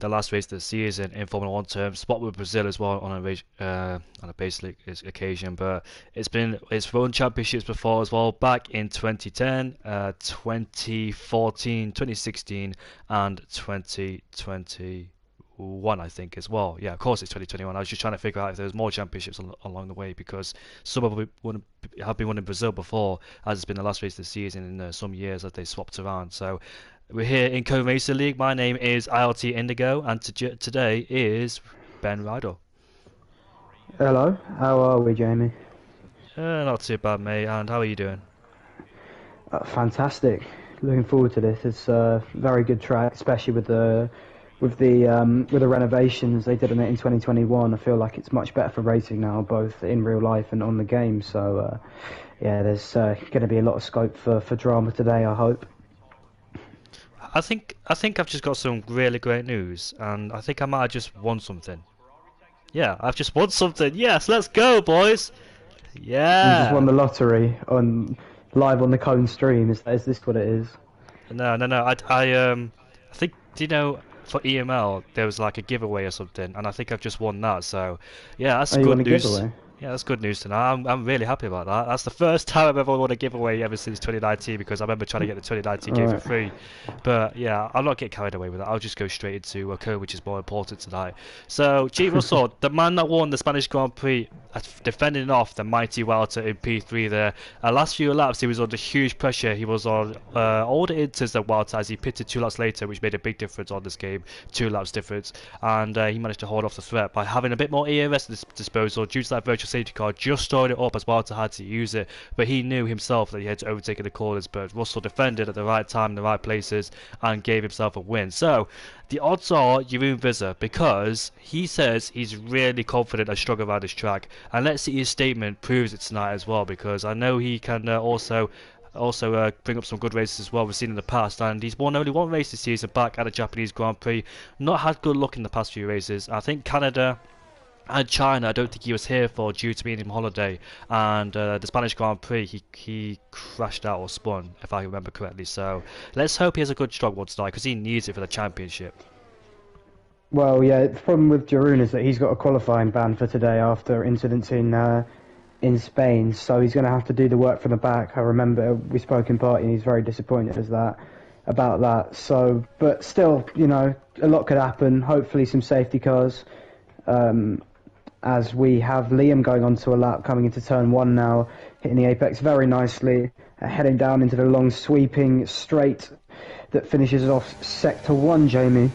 the last race of the season in Formula One terms. Spot with Brazil as well on a basic occasion, but it's won championships before as well. Back in 2010, 2014, 2016, and 2021, I think as well. Yeah, of course it's 2021. I was just trying to figure out if there was more championships along the way because some of them have been won in Brazil before, as it's been the last race of the season in some years that they swapped around. So we're here in Co-Racer League. My name is ILT Indigo, and today is Ben Riddle. Hello, how are we, Jamie? Not too bad, mate. And how are you doing? Fantastic. Looking forward to this. It's a very good track, especially with the renovations they did on it in 2021. I feel like it's much better for racing now, both in real life and on the game. So, yeah, there's going to be a lot of scope for drama today, I hope. I think I've just got some really great news, and I think I might have just won something. Yeah, I've just won something. Yes, let's go, boys. You just won Yeah. the lottery on live on the Cone stream. Is this what it is? No, no, no. I think, do you know, for EML there was like a giveaway or something, and I think I've just won that. So, yeah, that's Oh, you won good a news. giveaway? Yeah, that's good news tonight. I'm really happy about that. That's the first time I've ever won a giveaway ever since 2019 because I remember trying to get the 2019 game for Alright. free. But yeah, I'll not get carried away with that. I'll just go straight into a code which is more important tonight. So, G. Russell, the man that won the Spanish Grand Prix, defending off the mighty Welter in P3 there. Last few laps, he was under huge pressure. He was on all the inters that Welter as he pitted 2 laps later, which made a big difference on this game. 2 laps difference. And he managed to hold off the threat by having a bit more ERS at his disposal due to that virtual safety car just throwing it up as Welter had to use it. But he knew himself that he had to overtake in the corners. But Russell defended at the right time in the right places and gave himself a win. So the odds are Jeroen Visser because he says he's really confident and strong around this track. And let's see his statement proves it tonight as well because I know he can also bring up some good races as well we've seen in the past, and he's won only one race this season back at the Japanese Grand Prix. Not had good luck in the past few races. I think Canada and China, I don't think he was here for due to being on holiday, and the Spanish Grand Prix he crashed out or spun if I remember correctly. So let's hope he has a good strong one tonight because he needs it for the championship. Well, yeah, the problem with Jeroen is that he's got a qualifying ban for today after incidents in Spain, so he's going to have to do the work from the back. I remember we spoke in party, and he's very disappointed about that. So, but still, a lot could happen. Hopefully, some safety cars. As we have Liam going onto a lap, coming into turn one now, hitting the apex very nicely, heading down into the long sweeping straight that finishes off sector one. Jamie.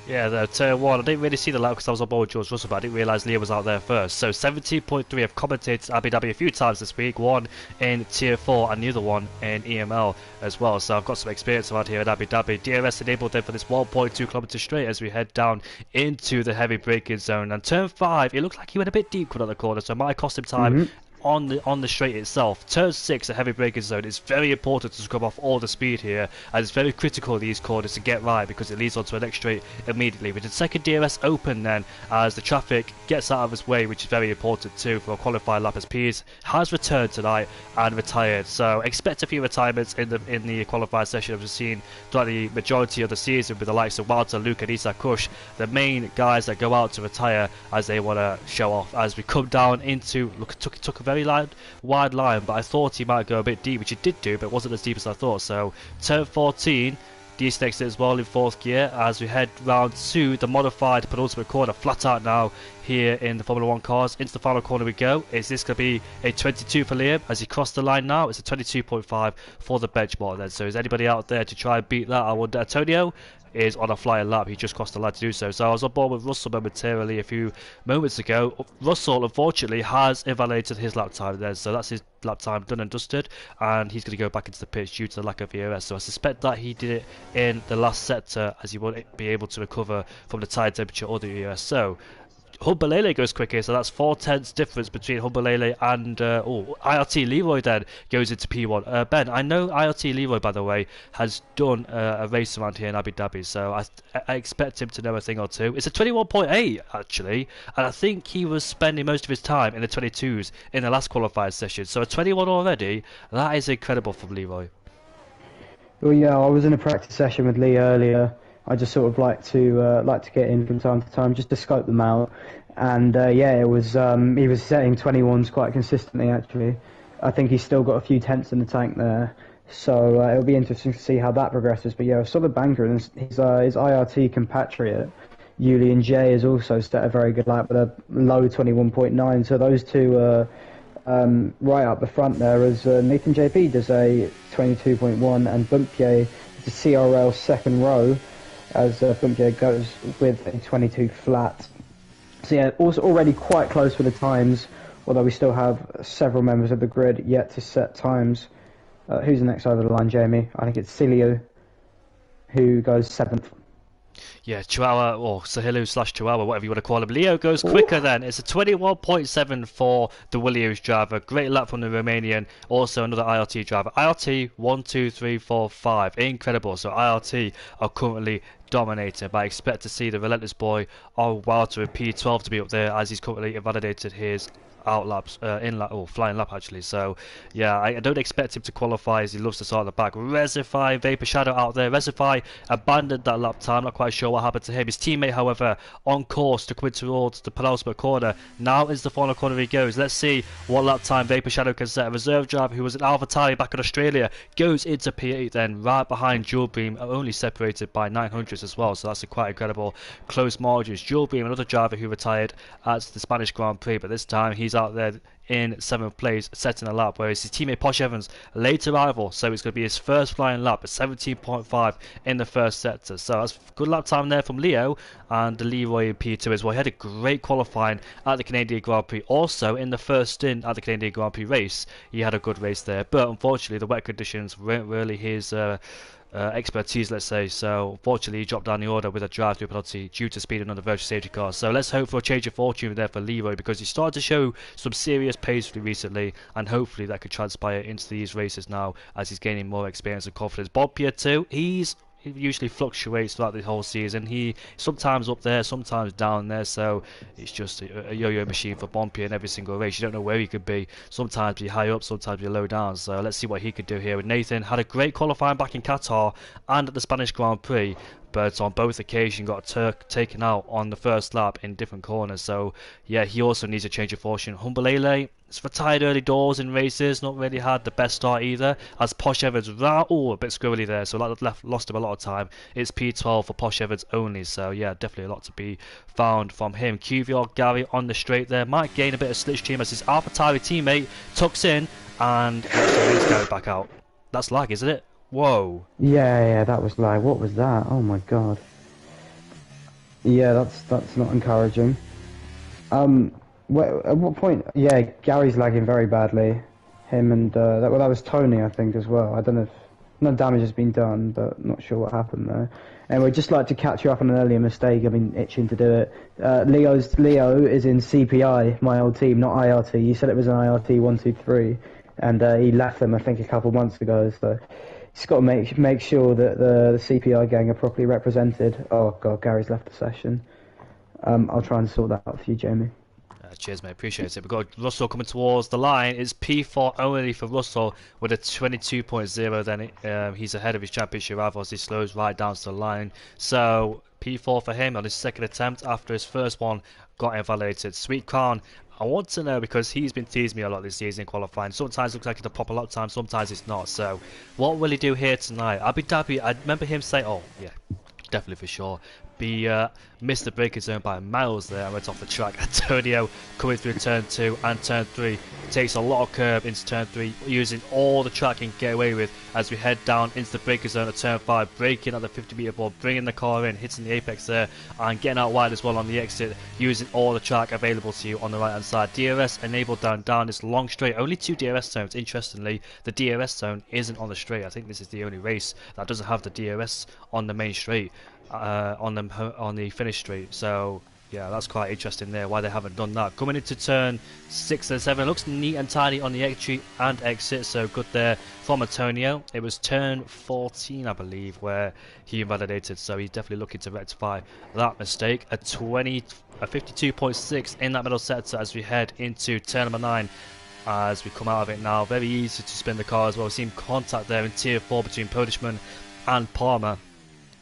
Yeah, the turn one. I didn't really see the lap because I was on board with George Russell, but I didn't realise Leah was out there first. So 17.3. I've commentated Abu Dhabi a few times this week, one in Tier 4 and the other one in EML as well. So I've got some experience around here at Abu Dhabi. DRS enabled then for this 1.2 kilometre straight as we head down into the heavy braking zone. And turn 5, it looked like he went a bit deep on the corner, so it might cost him time. Hmm. On the straight itself. Turn 6, a heavy braking zone, is very important to scrub off all the speed here, and it's very critical these corners to get right because it leads onto a next straight immediately. With the second DRS open then, as the traffic gets out of his way, which is very important too for a qualified lap, as Piers has returned tonight and retired. So expect a few retirements in the qualified session as we've seen throughout the majority of the season with the likes of Walter, Luke and Isak Kush, the main guys that go out to retire as they want to show off. As we come down into, took a very wide line, but I thought he might go a bit deep, which he did do, but it wasn't as deep as I thought. So turn 14, D-Stakes it as well in 4th gear as we head round to the modified penultimate corner, flat out now here in the Formula 1 cars. Into the final corner we go. Is this going to be a 22 for Liam as he crossed the line now? It's a 22.5 for the benchmark then. So is anybody out there to try and beat that? I wonder. Antonio is on a flying lap. He just crossed the line to do so. So I was on board with Russell momentarily a few moments ago. Russell, unfortunately, has invalidated his lap time there. So that's his lap time done and dusted. And he's going to go back into the pitch due to the lack of ERS. So I suspect that he did it in the last sector as he won't be able to recover from the tire temperature or the ERS. So Humbalele goes quicker, so that's 4 tenths difference between Humbalele and IRT Leroy then goes into P1. Ben, I know IRT Leroy, by the way, has done a race around here in Abu Dhabi, so I expect him to know a thing or two. It's a 21.8 actually, and I think he was spending most of his time in the 22s in the last qualified session, so a 21 already, that is incredible from Leroy. Well, yeah, I was in a practice session with Lee earlier. I just sort of like to get in from time to time just to scope them out. And yeah, it was he was setting 21s quite consistently actually. I think he's still got a few tenths in the tank there, so it'll be interesting to see how that progresses. But yeah, a solid banker, and his IRT compatriot Julian J has also set a very good lap with a low 21.9. So those two right up the front there, as Nathan JP does a 22.1 and Bumpier is a CRL second row as Bumpier goes with a 22 flat. So yeah, also already quite close with the times, although we still have several members of the grid yet to set times. Who's next over the line, Jamie? I think it's Cilio, who goes 7th. Yeah, Chihuahua, or Sahilu/Chihuahua, whatever you want to call him. Leo goes quicker then. It's a 21.7 for the Williams driver. Great lap from the Romanian. Also another IRT driver. IRT 1, 2, 3, 4, 5. Incredible. So IRT are currently dominating, but I expect to see the relentless boy Walter with P12 to be up there, as he's currently invalidated his out laps, in lap, or flying lap actually. So yeah, I don't expect him to qualify, as he loves to start at the back. Resify, Vapor Shadow out there. Resify abandoned that lap time, not quite sure what happened to him. His teammate, however, on course to quit towards the penultimate corner. Now is the final corner he goes. Let's see what lap time Vapor Shadow can set. A reserve driver who was at AlphaTauri back in Australia goes into P8 then, right behind Jewel Beam, only separated by 900s as well. So that's a quite incredible close margins. Jewel Beam, another driver who retired at the Spanish Grand Prix, but this time he's out there in 7th place, setting a lap, whereas his teammate Posh Evans, late arrival, so it's going to be his first flying lap at 17.5 in the first sector. So that's good lap time there from Leo, and Leroy in P2 as well. He had a great qualifying at the Canadian Grand Prix. Also in the first stint at the Canadian Grand Prix race, he had a good race there, but unfortunately the wet conditions weren't really his expertise, let's say. So unfortunately he dropped down the order with a drive-through penalty due to speeding on the virtual safety car. So let's hope for a change of fortune there for Leroy, because he started to show some serious pace recently, and hopefully that could transpire into these races now as he's gaining more experience and confidence. Bob Pierre too, he usually fluctuates throughout the whole season. He sometimes up there, sometimes down there, so it's just a yo-yo machine for Bompier in every single race. You don't know where he could be. Sometimes be high up, sometimes be low down. So let's see what he could do here. With Nathan, had a great qualifying back in Qatar and at the Spanish Grand Prix, but on both occasions got taken out on the first lap in different corners. So yeah, he also needs a change of fortune. Humbelele, it's retired early doors in races, not really had the best start either, as Posh Evans, a bit squirrely there, so lost him a lot of time. It's P12 for Posh Evans only, so yeah, definitely a lot to be found from him. QVR Gary on the straight there, might gain a bit of slipstream as his AlphaTauri teammate tucks in, and let's Gary back out. That's lag, isn't it? Whoa. Yeah, that was lag. What was that? Oh my god. Yeah, that's not encouraging. At what point? Yeah, Gary's lagging very badly. Him and that was Tony, I think, as well. I don't know if no damage has been done, but not sure what happened there. Anyway, just like to catch you up on an earlier mistake. I've been itching to do it. Leo is in CPI, my old team, not IRT. You said it was an IRT 123, and he left them, I think, a couple months ago. So he's got to make sure that the CPI gang are properly represented. Oh god, Gary's left the session. I'll try and sort that out for you, Jamie. Cheers, mate. Appreciate it. We've got Russell coming towards the line. It's P4 only for Russell with a 22.0. Then he's ahead of his championship rival as he slows right down to the line. So P4 for him on his second attempt after his first one got invalidated. Sweet Khan, I want to know, because he's been teasing me a lot this season in qualifying. Sometimes it looks like it's a proper lap time, sometimes it's not. So what will he do here tonight? Abu Dhabi, I remember him saying, oh yeah, definitely for sure. Missed the braking zone by miles there and went off the track. Antonio coming through turn 2 and turn 3 takes a lot of curb into turn 3, using all the track he can get away with as we head down into the braking zone at turn 5, braking at the 50-meter board, bringing the car in, hitting the apex there, and getting out wide as well on the exit, using all the track available to you on the right hand side. DRS enabled down this long straight, only 2 DRS zones. Interestingly, the DRS zone isn't on the straight. I think this is the only race that doesn't have the DRS on the main straight. On the finish straight, so yeah, that's quite interesting there why they haven't done that. Coming into turn 6 and 7, looks neat and tidy on the entry and exit, so good there from Antonio. It was turn 14, I believe, where he invalidated, so he's definitely looking to rectify that mistake. A 52.6 in that middle sector as we head into turn number 9. As we come out of it now, very easy to spin the car as well. We've seen contact there in tier 4 between Podishman and Palmer.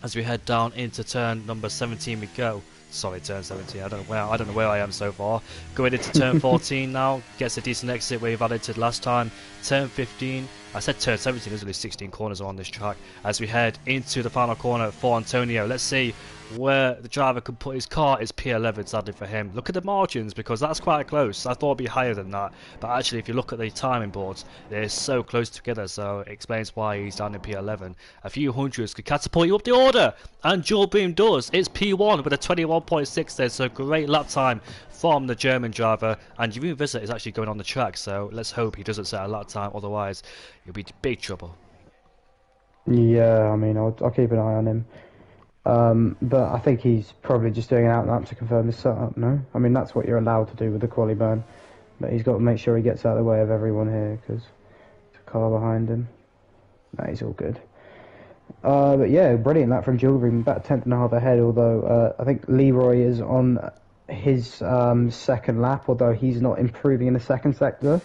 As we head down into turn number 17 we go. Sorry, turn 17. I don't know where I am so far. Going into turn 14 now. Gets a decent exit where he validated last time. Turn 15. I said turn 17. There's only 16 corners on this track. As we head into the final corner for Antonio. Let's see where the driver can put his car. Is P11 sadly for him. Look at the margins because that's quite close. I thought it'd be higher than that, but actually if you look at the timing boards, they're so close together, so it explains why he's down in P11. A few hundreds could catapult you up the order, and Dual Boom does. It's P1 with a 21.6 there, so great lap time from the German driver, and Jeroen Visser is actually going on the track, so let's hope he doesn't set a lap time, otherwise he'll be in big trouble. Yeah, I mean, I'll keep an eye on him. But I think he's probably just doing an out lap to confirm his setup, no? I mean, that's what you're allowed to do with the quali ban. But he's got to make sure he gets out of the way of everyone here, because there's a car behind him. No, he's all good. But yeah, brilliant lap from Jewelry, about 10th and a half ahead, although I think Leroy is on his second lap, although he's not improving in the second sector.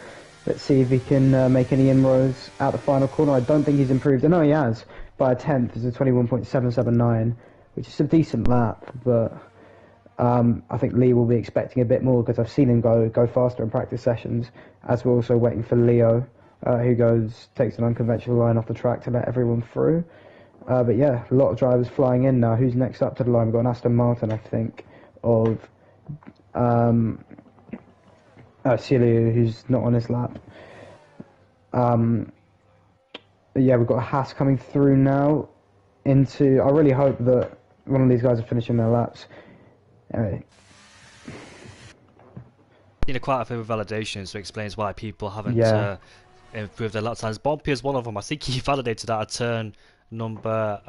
Let's see if he can make any inroads out the final corner. I don't think he's improved. I know he has by a 10th. It's a 21.779, which is a decent lap, but I think Lee will be expecting a bit more because I've seen him go faster in practice sessions, as we're also waiting for Leo, who takes an unconventional line off the track to let everyone through. But yeah, a lot of drivers flying in now. Who's next up to the line? We've got an Aston Martin, I think, of Cilio, who's not on his lap. Yeah, we've got a Haas coming through now into... I really hope that one of these guys are finishing their laps. Anyway. Quite a few validations, so it explains why people haven't improved their lap times. Bompy is one of them. I think he validated at a turn number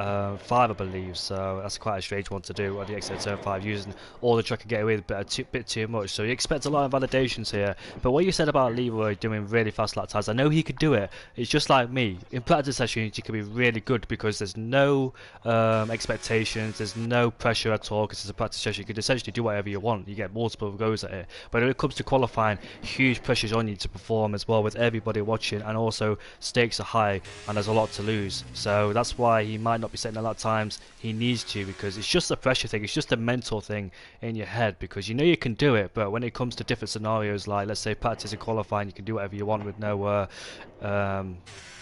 5, I believe, so that's quite a strange one to do on the exit of turn 5, using all the track can get away with, but a bit too much. So you expect a lot of validations here. But what you said about Leroy doing really fast lap times, I know he could do it. It's just like me. In practice sessions, you can be really good because there's no expectations, there's no pressure at all, because it's a practice session. You can essentially do whatever you want. You get multiple goes at it. But when it comes to qualifying, huge pressures on you to perform as well, with everybody watching, and also stakes are high, and there's a lot to lose. So that's why he might not be setting a lot of times. He needs to, because it's just a pressure thing, it's just a mental thing in your head, because you know you can do it, but when it comes to different scenarios, like let's say practice and qualifying, you can do whatever you want with no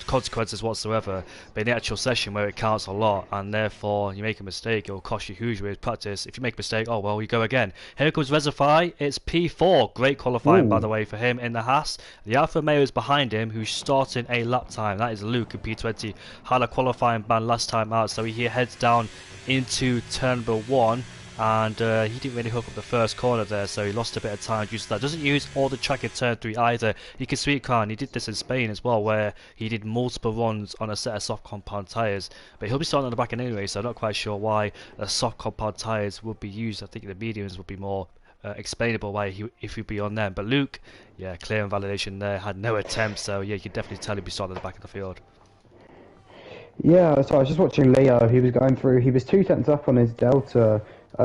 consequences whatsoever. But in the actual session where it counts a lot, and therefore you make a mistake, it will cost you huge with practice. If you make a mistake, oh well, you go again. Here comes Rezify. It's P4. Great qualifying, by the way, for him in the Haas. The Alfa Romeo is behind him, who's starting a lap time. That is Luke in P20. Had a qualifying ban last time out, so he heads down into turn number 1. And he didn't really hook up the first corner there, so he lost a bit of time due to that. Doesn't use all the track in turn 3 either. He can sweet car, and he did this in Spain as well, where he did multiple runs on a set of soft compound tyres. But he'll be starting on the back end anyway, so I'm not quite sure why the soft compound tyres would be used. I think the mediums would be more explainable why if he'd be on them. But Luke, yeah, clear and validation there, had no attempt, so yeah, you can definitely tell he'd be starting at the back of the field. Yeah, so I was just watching Leo. He was going through. He was 2 tenths up on his Delta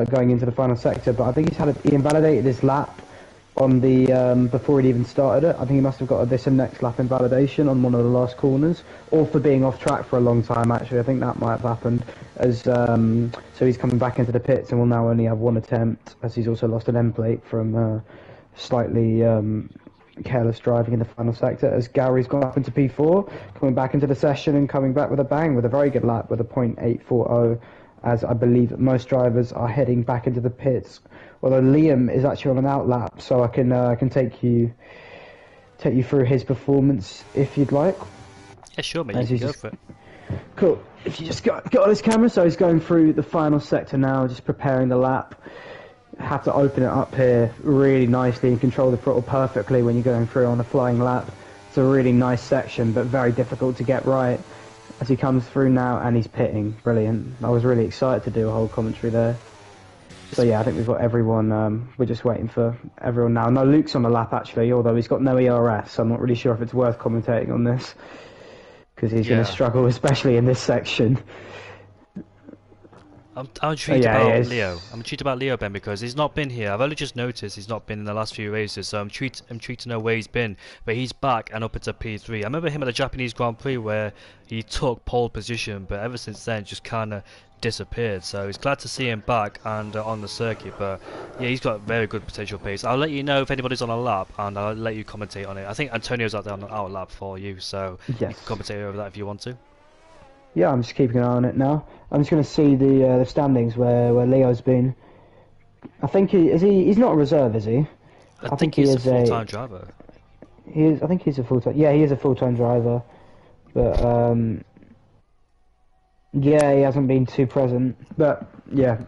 going into the final sector, but I think he invalidated his lap on the before he'd even started it. I think he must have got a this and next lap invalidation on one of the last corners, or for being off track for a long time. Actually, I think that might have happened. As so he's coming back into the pits and will now only have 1 attempt, as he's also lost an end plate from slightly careless driving in the final sector. As Gary's gone up into P4, coming back into the session and coming back with a bang, with a very good lap with a .840, as I believe most drivers are heading back into the pits. Although Liam is actually on an out lap, so I can take you through his performance if you'd like. Yeah, sure, mate. You can go for it. Cool. If you just got on his camera, so he's going through the final sector now, just preparing the lap. Have to open it up here really nicely and control the throttle perfectly when you're going through on a flying lap. It's a really nice section, but very difficult to get right. As he comes through now, and he's pitting. Brilliant. I was really excited to do a whole commentary there. So yeah, I think we've got everyone. We're just waiting for everyone now. No, Luke's on the lap actually, although he's got no ERS, so I'm not really sure if it's worth commentating on this, because he's going to struggle, especially in this section. I'm intrigued Yeah, about he Leo. is. I'm intrigued about Leo, Ben, because he's not been here. I've only just noticed he's not been in the last few races, so I'm intrigued to know where he's been. But he's back and up into P3. I remember him at the Japanese Grand Prix where he took pole position, but ever since then just kind of disappeared. So it's glad to see him back and on the circuit. But yeah, he's got very good potential pace. I'll let you know if anybody's on a lap, and I'll let you commentate on it. I think Antonio's out there on our lap for you, so you can Yes. commentate over that if you want to. Yeah, I'm just keeping an eye on it now. I'm just going to see the standings where Leo's been. I think he's not a reserve, is he? I think he's a full-time driver. He is. I think he's a full-time. Yeah, he is a full-time driver, but yeah, he hasn't been too present. But yeah,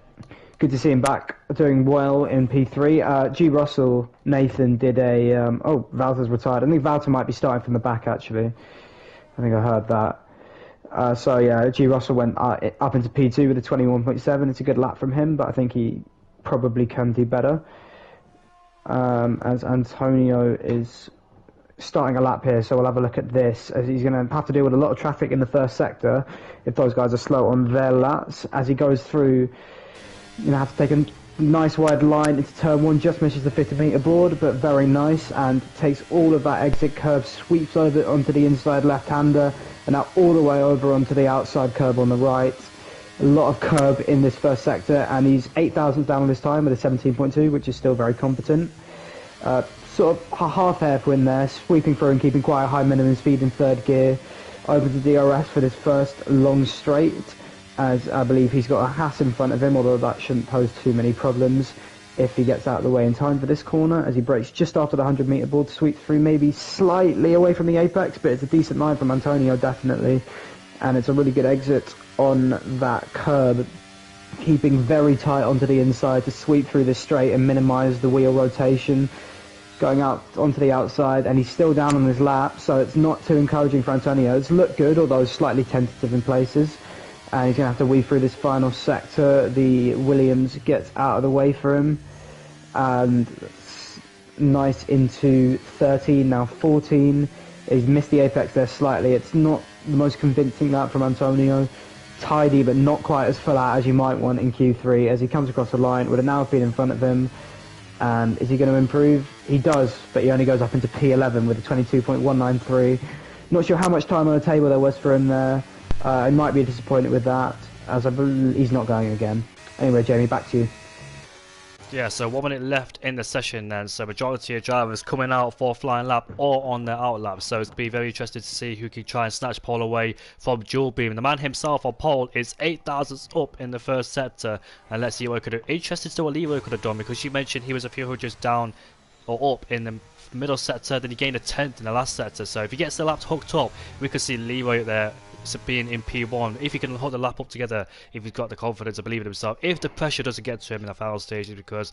good to see him back doing well in P3. G. Russell, Nathan did a oh, Valter's retired. I think Valter might be starting from the back actually. I think I heard that. So yeah, G. Russell went up into P2 with a 21.7. It's a good lap from him, but I think he probably can do better. As Antonio is starting a lap here, so we'll have a look at this, as he's going to have to deal with a lot of traffic in the first sector if those guys are slow on their laps. As he goes through, you know, have to take a nice wide line into turn 1, just misses the 50-meter board, but very nice, and takes all of that exit curve, sweeps over onto the inside left-hander, and now all the way over onto the outside curb on the right. A lot of curb in this first sector, and he's 8,000 down on this time with a 17.2, which is still very competent. Sort of a half-half win there, sweeping through and keeping quite a high minimum speed in third gear. Over to DRS for this first long straight, as I believe he's got a Haas in front of him, although that shouldn't pose too many problems if he gets out of the way in time for this corner, as he brakes just after the 100-meter board to sweep through, maybe slightly away from the apex, but it's a decent line from Antonio, definitely, and it's a really good exit on that curb, keeping very tight onto the inside to sweep through this straight and minimise the wheel rotation, going out onto the outside, and he's still down on his lap, so it's not too encouraging for Antonio. It's looked good, although slightly tentative in places, and he's going to have to weave through this final sector. The Williams gets out of the way for him, and nice into 13, now 14. He's missed the apex there slightly. It's not the most convincing lap from Antonio. Tidy, but not quite as full out as you might want in Q3, as he comes across the line with an Alpine in front of him. And is he going to improve? He does, but he only goes up into P11 with a 22.193. Not sure how much time on the table there was for him there. I might be disappointed with that, as I believe he's not going again. Anyway, Jamie, back to you. Yeah, so 1 minute left in the session then, so majority of drivers coming out for flying lap or on their out lap, so it's going to be very interesting to see who can try and snatch pole away from Jewel Beam. The man himself on pole is 8 thousandths up in the first sector, and let's see what he could do. Interested to see what Leroy could have done, because you mentioned he was a few hundreds down or up in the middle sector, then he gained a 10th in the last sector, so if he gets the laps hooked up, we could see Leroy there being in P1, if he can hold the lap up together, if he's got the confidence to believe in himself, if the pressure doesn't get to him in the final stages, because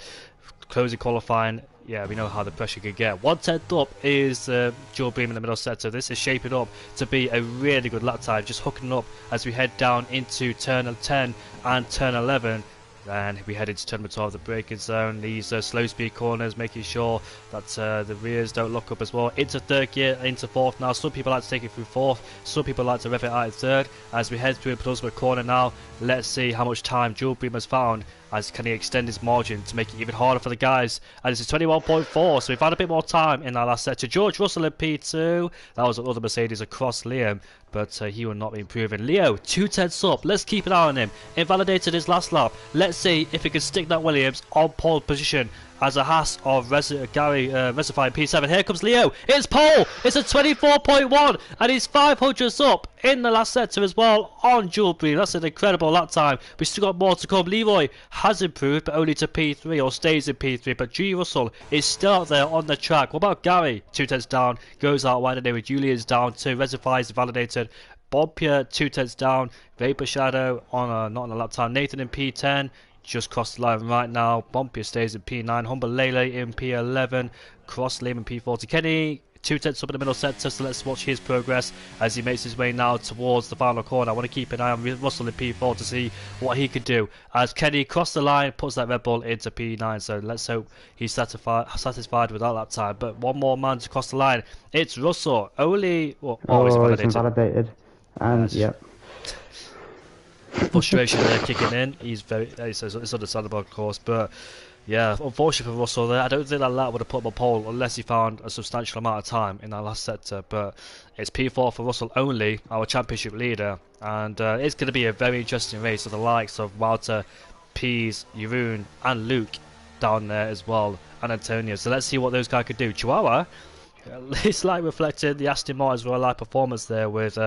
closing qualifying, yeah, we know how the pressure could get. 1/10 up is Joe Beam in the middle sector. This is shaping up to be a really good lap time, just hooking up as we head down into turn 10 and turn 11. And we head into turn 12 of the braking zone. These slow speed corners, making sure that the rears don't lock up as well. Into third gear, into fourth now. Some people like to take it through fourth, some people like to rev it out in third. As we head through a penultimate corner now, let's see how much time Jewel Beam has found, as can he extend his margin to make it even harder for the guys. And this is 21.4, so we've had a bit more time in that last sector. George Russell in P2, that was another Mercedes across Liam, but he will not be improving. Leo, 2/10 up, let's keep an eye on him. Invalidated his last lap, let's see if he can stick that Williams on pole position. As a Haas of Gary Resify P7. Here comes Leo. It's pole. It's a 24.1, and he's 500ths up in the last sector as well on Jewel Beam. That's an incredible lap time. We've still got more to come. Leroy has improved, but only to P3, or stays in P3. But G. Russell is still out there on the track. What about Gary? 2/10 down, goes out wide anyway. Julian's down too. Resify is validated. Bompia 2/10 down. Vapor Shadow on not on a lap time. Nathan in P10. Just crossed the line right now. Bompia stays in P9. Humber Lele in P11. Cross Liam in P40. Kenny 2/10 up in the middle sector, so let's watch his progress as he makes his way now towards the final corner. I want to keep an eye on Russell in P4 to see what he could do. As Kenny crossed the line, puts that Red Bull into P9, so let's hope he's satisfied with that lap time. But one more man to cross the line. It's Russell. Only... Well, Oh, he's he's invalidated. invalidated. And, yep. Frustration there kicking in. It's understandable, of course, but yeah, unfortunately for Russell there, I don't think that lap would have put him on pole unless he found a substantial amount of time in that last sector. But it's P4 for Russell only, our championship leader, and it's going to be a very interesting race with the likes of Walter, Pease, Jeroen, and Luke down there as well, and Antonio. So let's see what those guys could do. Chihuahua, it's like reflected the Aston Martin's Royal Life performance there with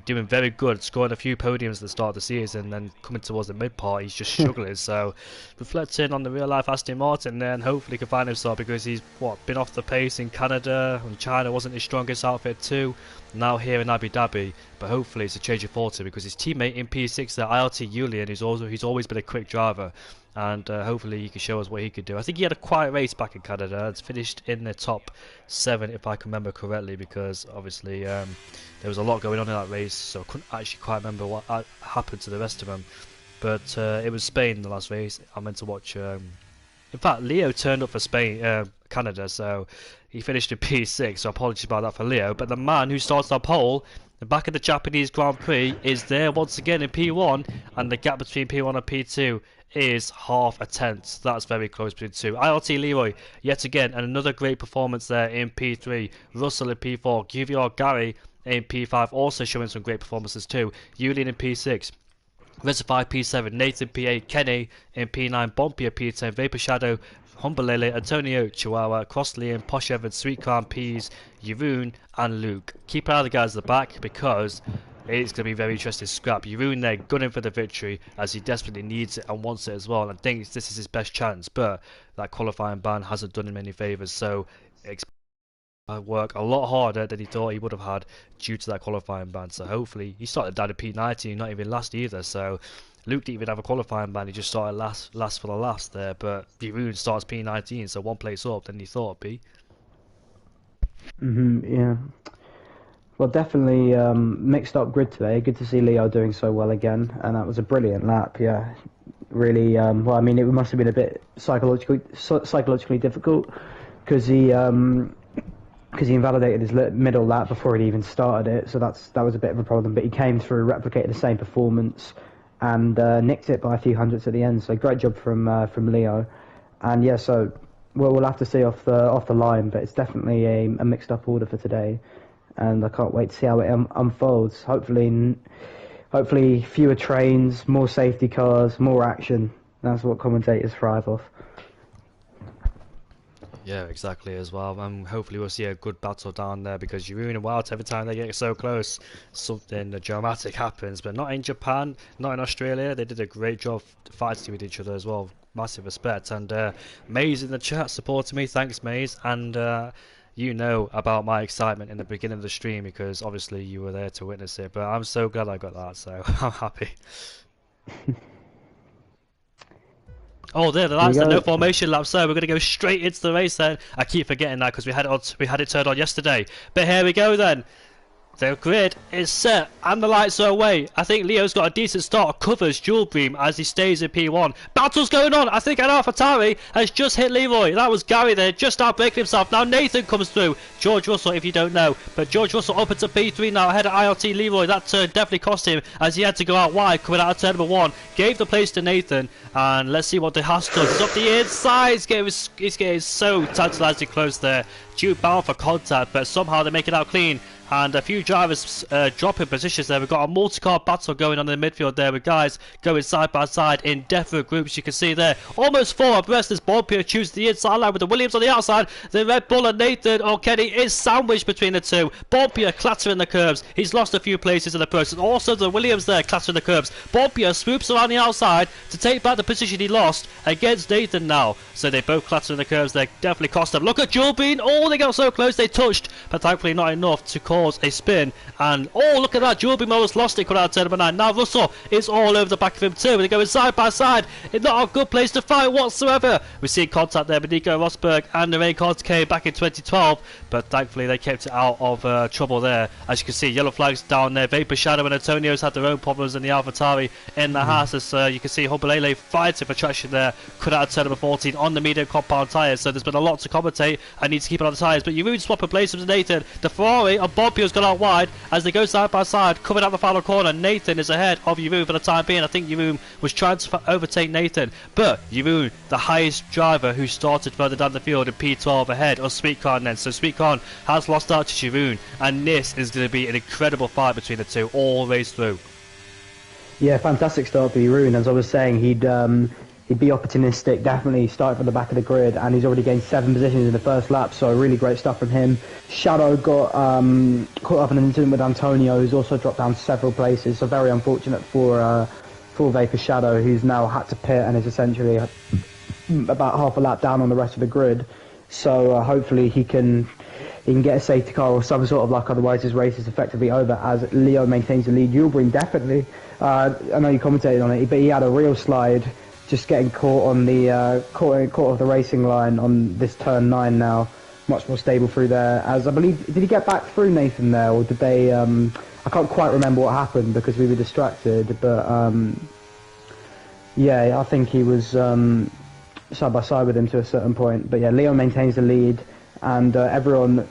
doing very good, scoring a few podiums at the start of the season, and then coming towards the mid part he's just struggling. So reflecting on the real life Aston Martin, then hopefully he can find himself, because he's been off the pace in Canada, and China wasn't his strongest outfit too, now here in Abu Dhabi, but hopefully it's a change of fortune, because his teammate in P6 there, ILT Julian, he's always been a quick driver, and hopefully he can show us what he could do. I think he had a quiet race back in Canada. It's finished in the top 7 if I can remember correctly, because obviously there was a lot going on in that race, so I couldn't actually quite remember what happened to the rest of them. But it was Spain the last race. I meant to watch. In fact, Leo turned up for Canada, so he finished in P6. So apologies about that for Leo. But the man who starts on pole, the back of the Japanese Grand Prix, is there once again in P1, and the gap between P1 and P2 is half a tenth. That's very close between two. ILT Leroy, yet again, and another great performance there in P3. Russell in P4. QVR Gary in P5, also showing some great performances too. Julian in P6. Reservoir P7, Nathan P8, Kenny in P9, Bompia P10, Vapor Shadow, Humbalele, Antonio, Chihuahua, Cross Liam, Posh Evans, Sweet Crown, Peas, Jeroen, and Luke. Keep an eye on the guys at the back, because it's going to be very interesting scrap. Jeroen there gunning for the victory, as he desperately needs it and wants it as well, and thinks this is his best chance, but that qualifying ban hasn't done him any favours, so work a lot harder than he thought he would have had due to that qualifying ban. So hopefully he started down at P19, not even last either, so Luke didn't even have a qualifying ban, he just started last for the last there, but Jeroen starts P19, so one place up than he thought it'd be. Yeah. Well, definitely mixed up grid today. Good to see Leo doing so well again, and that was a brilliant lap. Yeah, really. Well, I mean, it must have been a bit psychologically difficult, because he invalidated his middle lap before he'd even started it, so that was a bit of a problem. But he came through, replicated the same performance, and nicked it by a few hundredths at the end. So great job from Leo. And yeah, so we'll have to see off the line, but it's definitely a mixed up order for today, and I can't wait to see how it unfolds. Hopefully fewer trains, more safety cars, more action. That's what commentators thrive off. Yeah, exactly as well, and hopefully we'll see a good battle down there, because Jeroen and Wild, every time they get so close, something dramatic happens. But not in Japan, not in Australia. They did a great job fighting with each other as well. Massive respect. And Maze in the chat supporting me. Thanks, Maze. And you know about my excitement in the beginning of the stream, because obviously you were there to witness it. But I'm so glad I got that, so I'm happy. Oh, there, the lights, the no formation lap. So we're going to go straight into the race then. I keep forgetting that, because we had it turned on yesterday. But here we go then. The grid is set and the lights are away. I think Leo's got a decent start, covers dual beam as he stays in P1. Battle's going on. I think AlphaTauri has just hit Leroy. That was Gary there, just outbreaking himself. Now Nathan comes through. George Russell, if you don't know. But George Russell up into P3 now, ahead of ILT Leroy. That turn definitely cost him, as he had to go out wide, coming out of turn number 1. Gave the place to Nathan. And let's see what De Haas does. It's up the inside. He's getting so tantalising close there. Due bound for contact, but somehow they make it out clean. And a few drivers dropping positions there. We've got a multi-car battle going on in the midfield there, with guys going side by side in definite groups. You can see there, almost 4 abreast as Bompia chooses the inside line with the Williams on the outside. The Red Bull and Nathan O'Kenny is sandwiched between the two. Bompia clattering the curbs. He's lost a few places in the process. Also the Williams there clattering the curbs. Bompia swoops around the outside to take back the position he lost against Nathan now. So they both clattering the curbs there. Definitely cost them. Look at Jewel Bean. Oh, they got so close. They touched, but thankfully not enough to cause a spin. And oh, look at that, Jewel Beam almost lost it, cut out turn number 9. Now Russell is all over the back of him too. They're going side by side. It's not a good place to fight whatsoever. We see contact there with Nico Rosberg and the rain cards came back in 2012, but thankfully they kept it out of trouble there. As you can see, yellow flags down there. Vapor Shadow and Antonio's had their own problems in the AlphaTauri in the Haas, as you can see Humbalele fighting for traction there, cut out turn number 14 on the medium compound tyres. So there's been a lot to commentate. I need to keep it on the tyres, but you really swap a place with Nathan. The Ferrari on Bob Bompio's gone out wide as they go side by side, coming out the final corner. Nathan is ahead of Jeroen for the time being. I think Jeroen was trying to overtake Nathan, but Jeroen, the highest driver who started further down the field in P12 ahead of Sweetcon then. So Sweetcon has lost out to Jeroen, and this is going to be an incredible fight between the two all race through. Yeah, fantastic start for Jeroen. As I was saying, he'd be opportunistic, definitely start from the back of the grid, and he's already gained 7 positions in the first lap, so really great stuff from him. Shadow got caught up in an incident with Antonio, who's also dropped down several places, so very unfortunate for Vapor Shadow, who's now had to pit and is essentially about half a lap down on the rest of the grid. So hopefully he can get a safety car or some sort of luck, otherwise his race is effectively over as Leo maintains the lead. Julbreen definitely, I know you commentated on it, but he had a real slide, just getting caught on the caught off the racing line on this turn 9 now. Much more stable through there, as I believe, did he get back through Nathan there, or did they, I can't quite remember what happened because we were distracted, but yeah, I think he was side by side with him to a certain point. But yeah, Leo maintains the lead, and everyone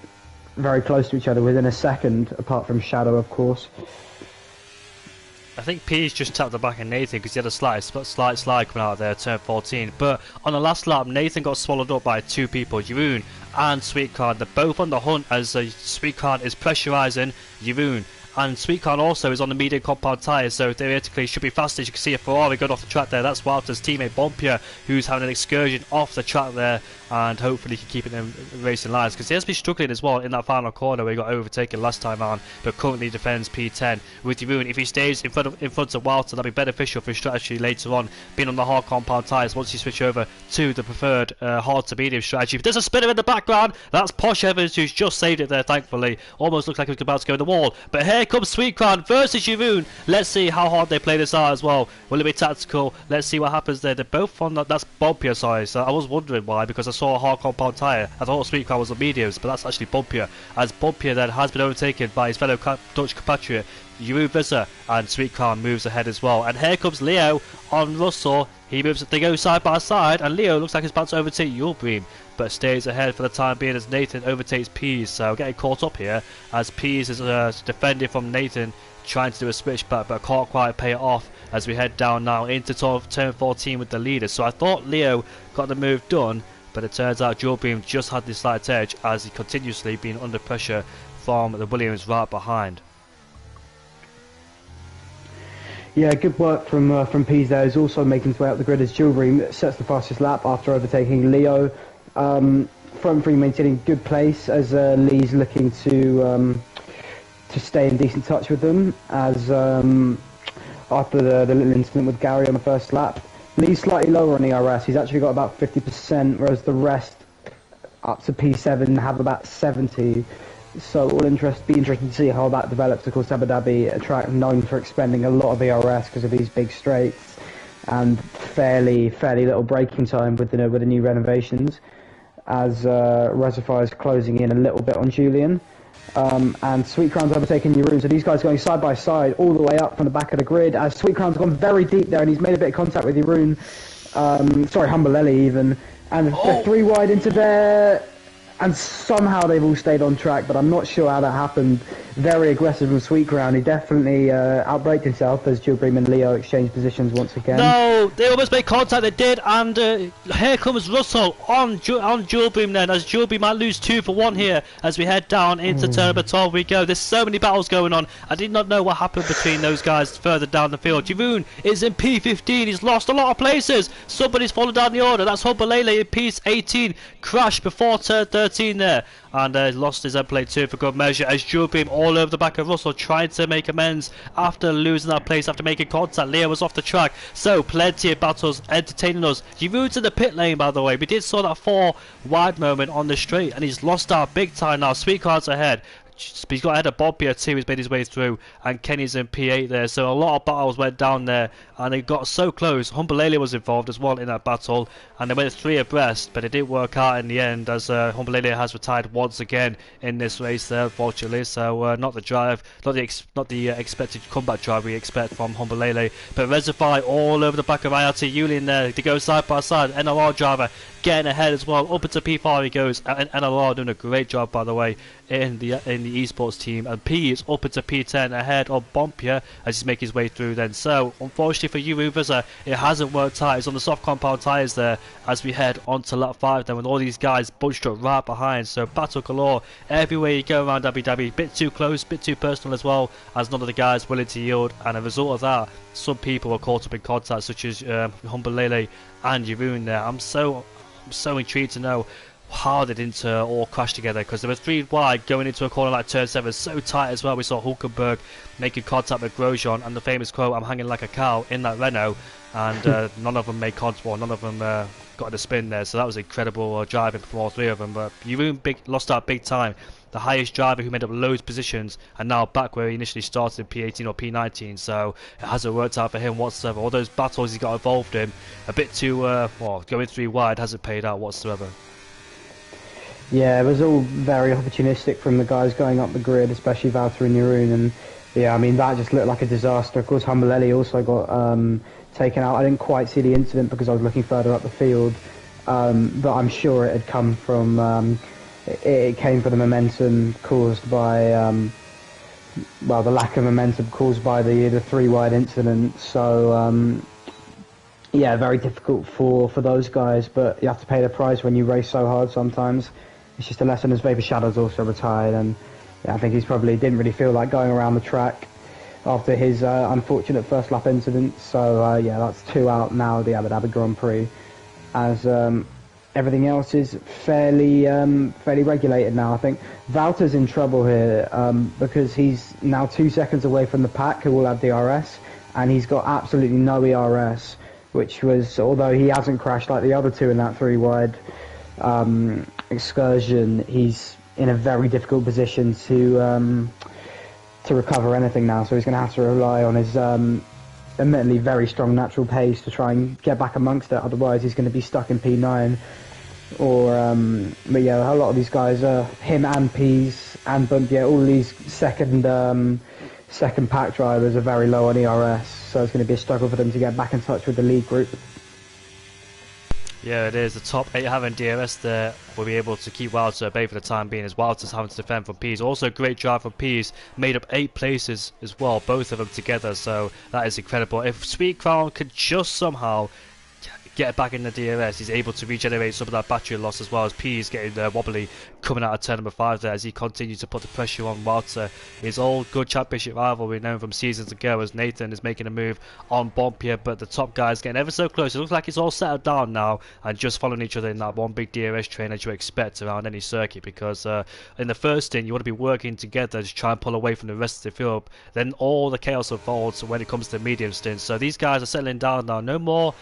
very close to each other within a second, apart from Shadow, of course. I think P's just tapped the back of Nathan because he had a slight slide coming out of there, turn 14. But on the last lap, Nathan got swallowed up by 2 people, Jeroen and Sweetcon. They're both on the hunt as Sweetcon is pressurising Jeroen. And Sweetcon also is on the medium compound tyres, so theoretically should be fast. As you can see a Ferrari going off the track there. That's Walter's teammate Bompia, who's having an excursion off the track there, and hopefully he can keep it in racing lines, because he has been struggling as well in that final corner where he got overtaken last time round, but currently defends P10 with Jeroen. If he stays in front of Walter, that'll be beneficial for his strategy later on, being on the hard compound tyres once you switch over to the preferred hard to medium strategy. But there's a spinner in the background. That's Posh Evans, who's just saved it there, thankfully. Almost looks like he was about to go in the wall, but here comes Sweetcon versus Jeroen. Let's see how hard they play this out as well. Will it be tactical? Let's see what happens there. They're both on that's Bompia, sorry. So I was wondering why, because I saw a hard compound tyre. I thought Sweetcon was on mediums, but that's actually Bompia, as Bompia then has been overtaken by his fellow Dutch compatriot Jeroen Visser, and Sweetcon moves ahead as well. And here comes Leo on Russell. He moves, they go side by side, and Leo looks like he's about to overtake Julbreen, but stays ahead for the time being as Nathan overtakes Pease. So getting caught up here as Pease is defending from Nathan, trying to do a switchback, but can't quite pay it off as we head down now into turn 14 with the leaders. So I thought Leo got the move done, but it turns out Julbreen just had the slight edge as he continuously been under pressure from the Williams right behind. Yeah, good work from Pease there. He's also making his way up the grid as Julbreen sets the fastest lap after overtaking Leo. Front three maintaining good place as Lee's looking to stay in decent touch with them, as after the little incident with Gary on the first lap. Lee's slightly lower on ERS. He's actually got about 50%, whereas the rest up to P7 have about 70. So be interesting to see how that develops. Of course, Abu Dhabi, a track known for expending a lot of ERS because of these big straights and fairly little braking time with the new renovations, as Reservoir is closing in a little bit on Julian. And Sweetcrown's overtaking Jeroen, so these guys going side by side all the way up from the back of the grid, as Sweetcrown's gone very deep there and he's made a bit of contact with Jeroen, sorry, Humbalelli even, and they're 3 wide into there, and somehow they've all stayed on track, but I'm not sure how that happened. Very aggressive from Sweetcrown. He definitely outbraked himself as Julbreen and Leo exchanged positions once again. No, they almost made contact, they did, and here comes Russell on Julbreen then, as Julbreen might lose 2 for 1 here as we head down into turn number 12 we go. There's so many battles going on. I did not know what happened between those guys further down the field. Jeroen is in P15, he's lost a lot of places. Somebody's fallen down the order. That's Humbalele in P18, crashed before turn 13 there, and lost his end plate 2 for good measure, as Julbreen all over the back of Russell trying to make amends after losing that place, after making contact. Leo was off the track, so plenty of battles entertaining us. Jeroen's in the pit lane, by the way. We did saw that 4 wide moment on the straight, and he's lost out big time now. Sweetcard's ahead. He's got ahead of Bompia too, he's made his way through, and Kenny's in P8 there, so a lot of battles went down there, and they got so close. Humbalele was involved as well in that battle, and they went 3 abreast, but it didn't work out in the end, as Humbalele has retired once again in this race there, unfortunately. So not the expected comeback drive we expect from Humbalele, but Reservoir all over the back of IRT Julian there. They go side by side. NLR driver getting ahead as well, up into P4 he goes, and NLR doing a great job, by the way, in the the esports team, and P is up into P10 ahead of Bompia as he's making his way through then. So unfortunately for you Rovers, it hasn't worked out. It's on the soft compound tyres there as we head onto lap 5 then, with all these guys bunched up right behind. So battle galore everywhere you go around Abu Dhabi. Bit too close, bit too personal as well, as none of the guys willing to yield, and a result of that, some people were caught up in contact, such as Humbalele and Jeroen there. I'm so intrigued to know how they didn't all crash together, because there were 3 wide going into a corner like turn 7, so tight as well. We saw Hulkenberg making contact with Grosjean, and the famous quote, "I'm hanging like a cow" in that Renault, and none of them made contact, well, none of them got a spin there. So that was incredible driving from all 3 of them. But Jeroen lost out big time, the highest driver who made up loads of positions, and now back where he initially started in P18 or P19. So it hasn't worked out for him whatsoever. All those battles he got involved in, a bit too well, going 3 wide hasn't paid out whatsoever. Yeah, it was all very opportunistic from the guys going up the grid, especially Valtteri and Jeroen, and yeah, I mean, that just looked like a disaster. Of course, Humbalele also got taken out. I didn't quite see the incident because I was looking further up the field, but I'm sure it had come from it came from the momentum caused by well, the lack of momentum caused by the 3 wide incident. So yeah, very difficult for those guys, but you have to pay the price when you race so hard sometimes. It's just a lesson, as Vapor Shadow's also retired, and yeah, I think he's probably didn't really feel like going around the track after his unfortunate first lap incident. So yeah, that's 2 out now, the Abu Dhabi Grand Prix, as everything else is fairly regulated now. I think Valtter's in trouble here because he's now 2 seconds away from the pack who will have DRS, and he's got absolutely no ERS, which was, although he hasn't crashed like the other 2 in that 3 wide excursion, he's in a very difficult position to recover anything now. So he's going to have to rely on his admittedly very strong natural pace to try and get back amongst it. Otherwise, he's going to be stuck in P9. Or but yeah, a lot of these guys, him and Pease and Bumpia, all these second pack drivers are very low on ERS. So it's going to be a struggle for them to get back in touch with the lead group. Yeah, it is. The top 8 having DRS there will be able to keep Wilder at bay for the time being, as Wilder's having to defend from Pease. Also a great drive from Pease, made up 8 places as well, both of them together, so that is incredible. If Sweet Crown could just somehow get back in the DRS, he's able to regenerate some of that battery loss, as well as Pease getting wobbly coming out of turn number 5 there as he continues to put the pressure on Walter. His old good championship rival we know from seasons ago, as Nathan is making a move on Bompia, but the top guys getting ever so close. It looks like it's all settled down now and just following each other in that one big DRS train, as you expect around any circuit, because in the first stint you want to be working together to try and pull away from the rest of the field. Then all the chaos unfolds when it comes to the medium stints. So these guys are settling down now. No more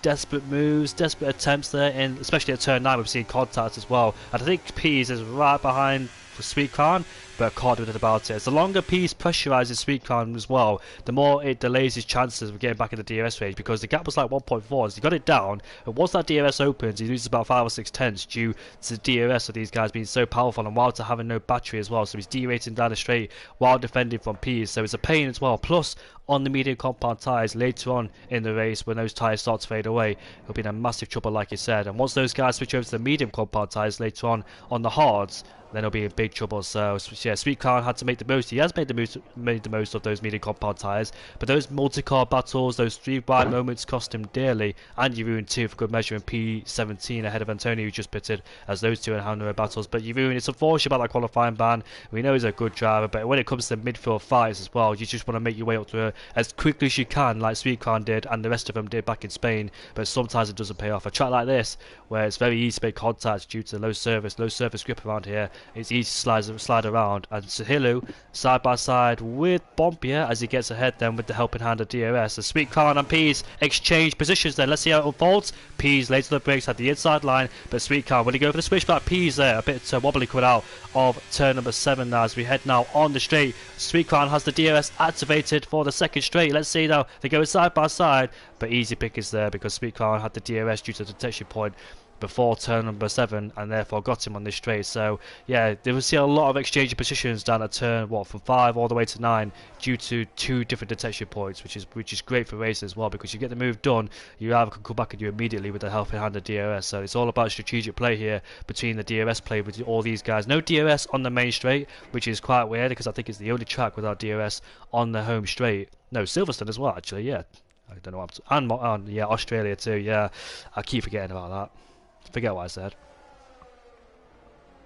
desperate moves, desperate attempts there, and especially at turn 9 we've seen contact as well. And I think Pease is right behind for Sweet Crown, but can't do anything about it. As the longer Pease pressurises Sweet Crown as well, the more it delays his chances of getting back in the DRS range, because the gap was like 1.4, so he got it down, and once that DRS opens he loses about 5 or 6 tenths due to the DRS of these guys being so powerful, and Wilder having no battery as well, so he's derating down the straight while defending from Pease, so it's a pain as well. Plus on the medium compound tyres later on in the race, when those tyres start to fade away, he'll be in a massive trouble like you said, and once those guys switch over to the medium compound tyres later on the hards, then he'll be in big trouble. So yeah, Sweet Crown had to make the most. He has made the most of those medium compound tyres, but those multi-car battles, those 3 wide moments cost him dearly, and Jeroen too for good measure in P17 ahead of Antonio, who just pitted, as those 2 had no battles. But Jeroen, it's unfortunate about that qualifying ban. We know he's a good driver, but when it comes to midfield fights as well, you just want to make your way up to her as quickly as you can, like Sweet Crown did and the rest of them did back in Spain. But sometimes it doesn't pay off. A track like this, where it's very easy to make contact due to low surface grip around here, it's easy to slide around, and Sahilu side by side with Bompia as he gets ahead then with the helping hand of DRS. The Sweet Crown and Pease exchange positions then. Let's see how it unfolds. Pease later the brakes at the inside line, but Sweet Crown, will he go for the switchback? Pease there, a bit wobbly coming out of turn number 7 now as we head now on the straight. Sweet Crown has the DRS activated for the second straight. Let's see now, they go side by side, but easy pickers there because Sweet Crown had the DRS due to the detection point before turn number 7 and therefore got him on this straight. So yeah, they will see a lot of exchanging positions down at turn from 5 all the way to 9 due to 2 different detection points, which is great for racers as well, because you get the move done, you either can come back and do immediately with the helping hand of DRS. So it's all about strategic play here between the DRS play with all these guys. No DRS on the main straight, which is quite weird because I think it's the only track without DRS on the home straight. No, Silverstone as well, actually. Yeah, I don't know what and yeah, Australia too. Yeah, I keep forgetting about that. Forget what I said.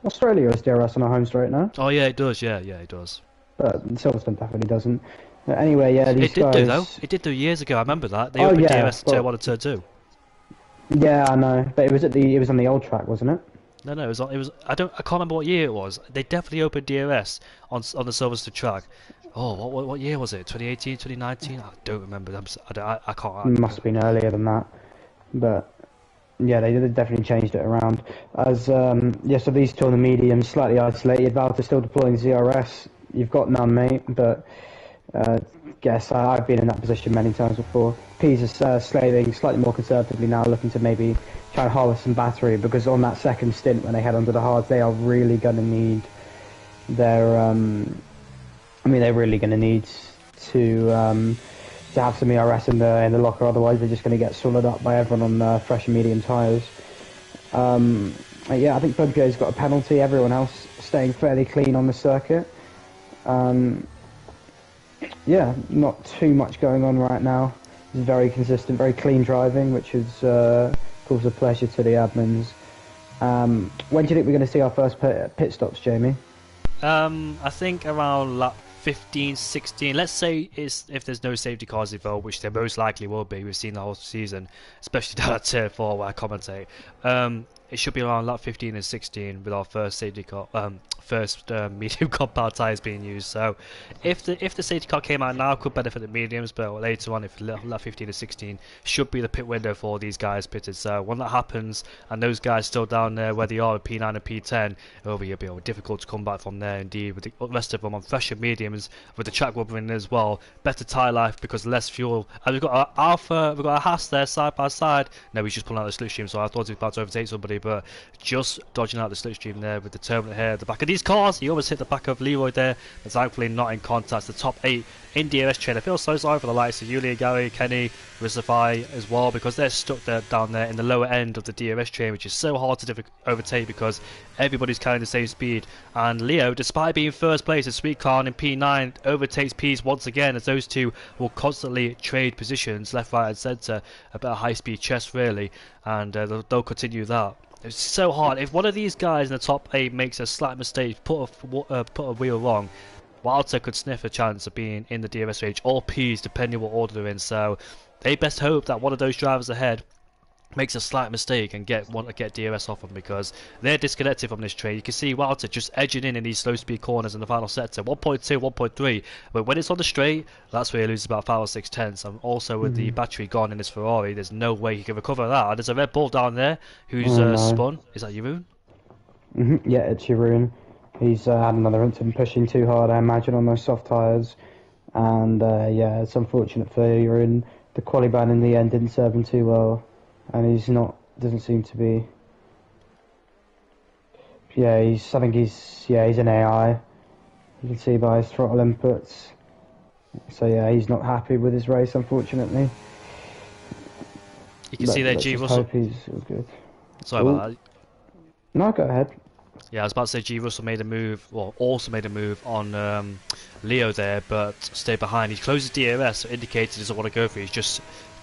Australia has DRS on a home straight now. Oh yeah, it does. Yeah, it does. But Silverstone definitely doesn't. Anyway, yeah, these it did guys... do though. It did do years ago. I remember that. They opened DRS turn 1 and turn 2. Yeah, I know, but it was on the old track, wasn't it? No, it was I can't remember what year it was. They definitely opened DRS on the Silverstone track. Oh, what year was it? 2018, 2019? I don't remember. I can't. It must have been earlier than that, but yeah, they definitely changed it around. As so these two on the medium, slightly isolated. Valtter's still deploying ZRS. You've got none, mate, but guess I've been in that position many times before. Pease is slaving slightly more conservatively now, looking to maybe try and harvest some battery, because on that second stint when they head onto the hards, they are really going to need their they're really going to need to have some ERS in the locker, otherwise they're just going to get swallowed up by everyone on fresh and medium tyres. Yeah, I think Bubka's got a penalty, everyone else staying fairly clean on the circuit. Yeah, not too much going on right now. It's very consistent, very clean driving, which is of course a pleasure to the admins. When do you think we're going to see our first pit stops, Jamie? I think around lap 15, 16. Let's say if there's no safety cars involved, which there most likely will be. We've seen the whole season, especially down at Tier 4 where I commentate. It should be around lap 15 and 16 with our first safety car, medium compound tyres being used. So if the safety car came out now, could benefit the mediums, but later on, if lap 15 and 16 should be the pit window for these guys pitted. So when that happens and those guys still down there where they are at P9 and P10, it'll be difficult to come back from there. Indeed, with the rest of them on fresher mediums, with the track rubbering as well, better tyre life because less fuel. And we've got our Alpha, we've got a Haas there side by side. No, he's just pulling out the slipstream, so I thought he was about to overtake somebody, but just dodging out the slipstream there with the turbulent hair at the back of these cars. He almost hit the back of Leroy there, but thankfully not in contact. The top 8 in DRS chain. I feel so sorry for the likes of Yulia, Gary, Kenny, Rizafai as well, because they're stuck there down there in the lower end of the DRS chain, which is so hard to overtake because everybody's carrying the same speed. And Leo, despite being first place at Sweet Car in P9, overtakes Pease once again, as those two will constantly trade positions left, right, and centre. A bit of high-speed chess really, and they'll continue that. It's so hard. If one of these guys in the top 8 makes a slight mistake, put a wheel wrong, Walter could sniff a chance of being in the DRS range, or P's, depending what order they're in. So they best hope that one of those drivers ahead makes a slight mistake and get DRS off them, because they're disconnected from this train. You can see Walter just edging in these slow speed corners in the final sector, 1.2, 1.3, but when it's on the straight, that's where he loses about 5 or 6 tenths. And also with the battery gone in this Ferrari, there's no way he can recover that. And there's a Red Bull down there who's spun. Is that Jeroen? Yeah, it's Jeroen. He's had another incident pushing too hard, I imagine, on those soft tyres. And yeah, it's unfortunate for Jeroen. The quali ban in the end didn't serve him too well. And doesn't seem to be. Yeah, I think he's an AI. You can see by his throttle inputs. So yeah, he's not happy with his race, unfortunately. You can see there, G. Russell. Hope he's good. Sorry about that. No, go ahead. Yeah, I was about to say G. Russell made a move, also made a move on Leo there, but stayed behind. He closes DRS, so indicated he doesn't want to go for it. He's just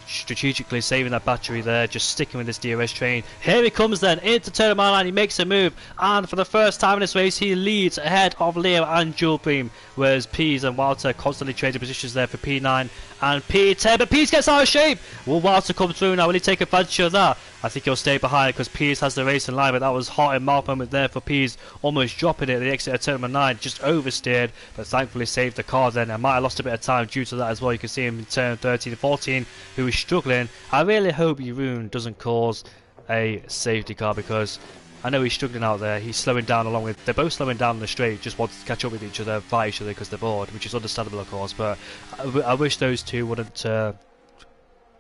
strategically saving that battery there, just sticking with this DRS train. Here he comes then into turn mile line. He makes a move, and for the first time in this race he leads ahead of Leo and Jewel Beam, whereas Pease and Walter constantly trading positions there for P9 and P10, but Pease gets out of shape. Will Walter come through now? Will he take advantage of that? I think he'll stay behind because Pease has the race in line, but that was hot and mouth moment there for Pease, almost dropping it at the exit of turn 9, just oversteered, but thankfully saved the car then, and might have lost a bit of time due to that as well. You can see him in turn 13 and 14, who is struggling. I really hope Jeroen doesn't cause a safety car, because I know he's struggling out there. He's slowing down along with... They're both slowing down the straight, just want to catch up with each other, fight each other because they're bored, which is understandable of course, but I wish those two wouldn't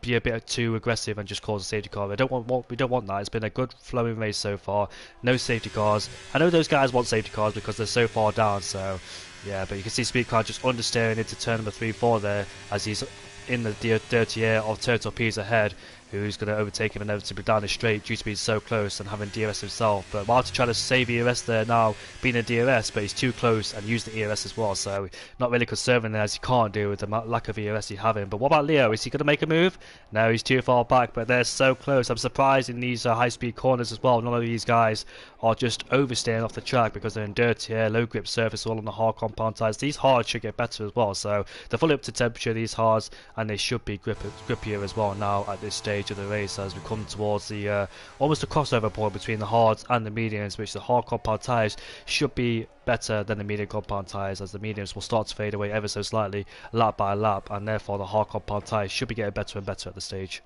be a bit too aggressive and just cause a safety car. We don't want that. It's been a good flowing race so far. No safety cars. I know those guys want safety cars because they're so far down. So yeah, but you can see Speedcar just understeering into turn number 3-4 there as he's in the dirty air of Turtle P's ahead, who's going to overtake him inevitably down the straight due to being so close and having DRS himself. But Walter trying to save ERS there now, being a DRS, but he's too close and used the ERS as well, so not really conserving there as he can't do with the lack of ERS he's having. But what about Leo? Is he going to make a move? No, he's too far back, but they're so close. I'm surprised in these high-speed corners as well. None of these guys are just overstaying off the track because they're in dirty air, low grip surface, all on the hard compound tyres. These hards should get better as well, so they're fully up to temperature, these hards, and they should be grippier as well now at this stage of the race as we come towards the almost a crossover point between the hards and the mediums, which the hard compound tyres should be better than the medium compound tyres, as the mediums will start to fade away ever so slightly lap by lap, and therefore the hard compound tyres should be getting better and better at the stage.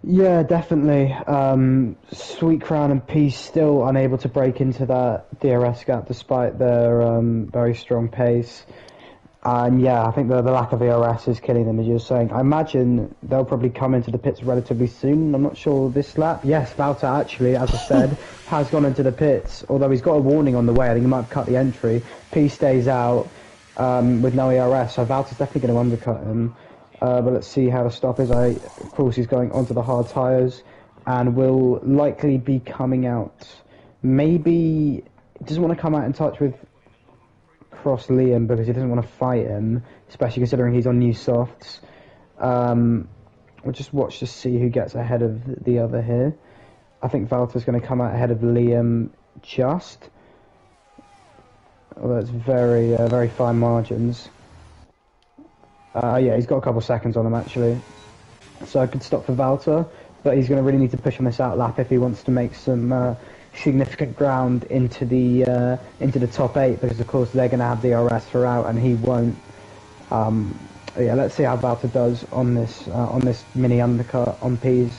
Yeah, definitely. Sweet Crown and Peace still unable to break into that DRS gap despite their very strong pace. And yeah, I think the lack of ERS is killing them, as you were saying. I imagine they'll probably come into the pits relatively soon. I'm not sure this lap. Yes, Valter actually, as I said, has gone into the pits. Although he's got a warning on the way. I think he might have cut the entry. P stays out with no ERS, so Valter's definitely going to undercut him. But let's see how the stop is. Of course, he's going onto the hard tyres and will likely be coming out. Maybe he doesn't want to come out in touch with Cross Liam because he doesn't want to fight him, especially considering he's on new softs. We'll just watch to see who gets ahead of the other here. I think Valter's going to come out ahead of Liam just. Although it's very, very fine margins. Yeah, he's got a couple seconds on him actually. So I could stop for Valter, but he's going to really need to push on this out lap if he wants to make some significant ground into the top 8, because of course they're going to have the RS throughout and he won't. Yeah, let's see how Valter does on this mini undercut on P's.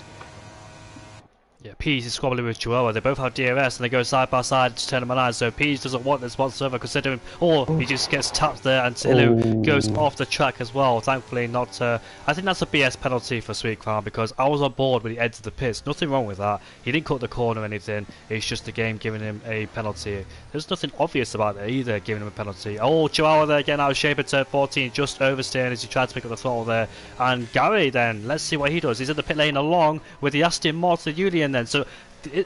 Yeah, Pease is squabbling with Chihuahua. They both have DRS and they go side by side to turn them around. So Pease doesn't want this whatsoever, considering, or he just gets tapped there and Tilu goes off the track as well. Thankfully, not. I think that's a BS penalty for Sweet Crown because I was on board when he entered the pits. Nothing wrong with that. He didn't cut the corner or anything. It's just the game giving him a penalty. There's nothing obvious about it either, giving him a penalty. Oh, Chihuahua there getting out of shape at turn 14, just oversteering as he tried to pick up the throttle there. And Gary then, let's see what he does. He's in the pit lane along with the Aston Martin Julian then. So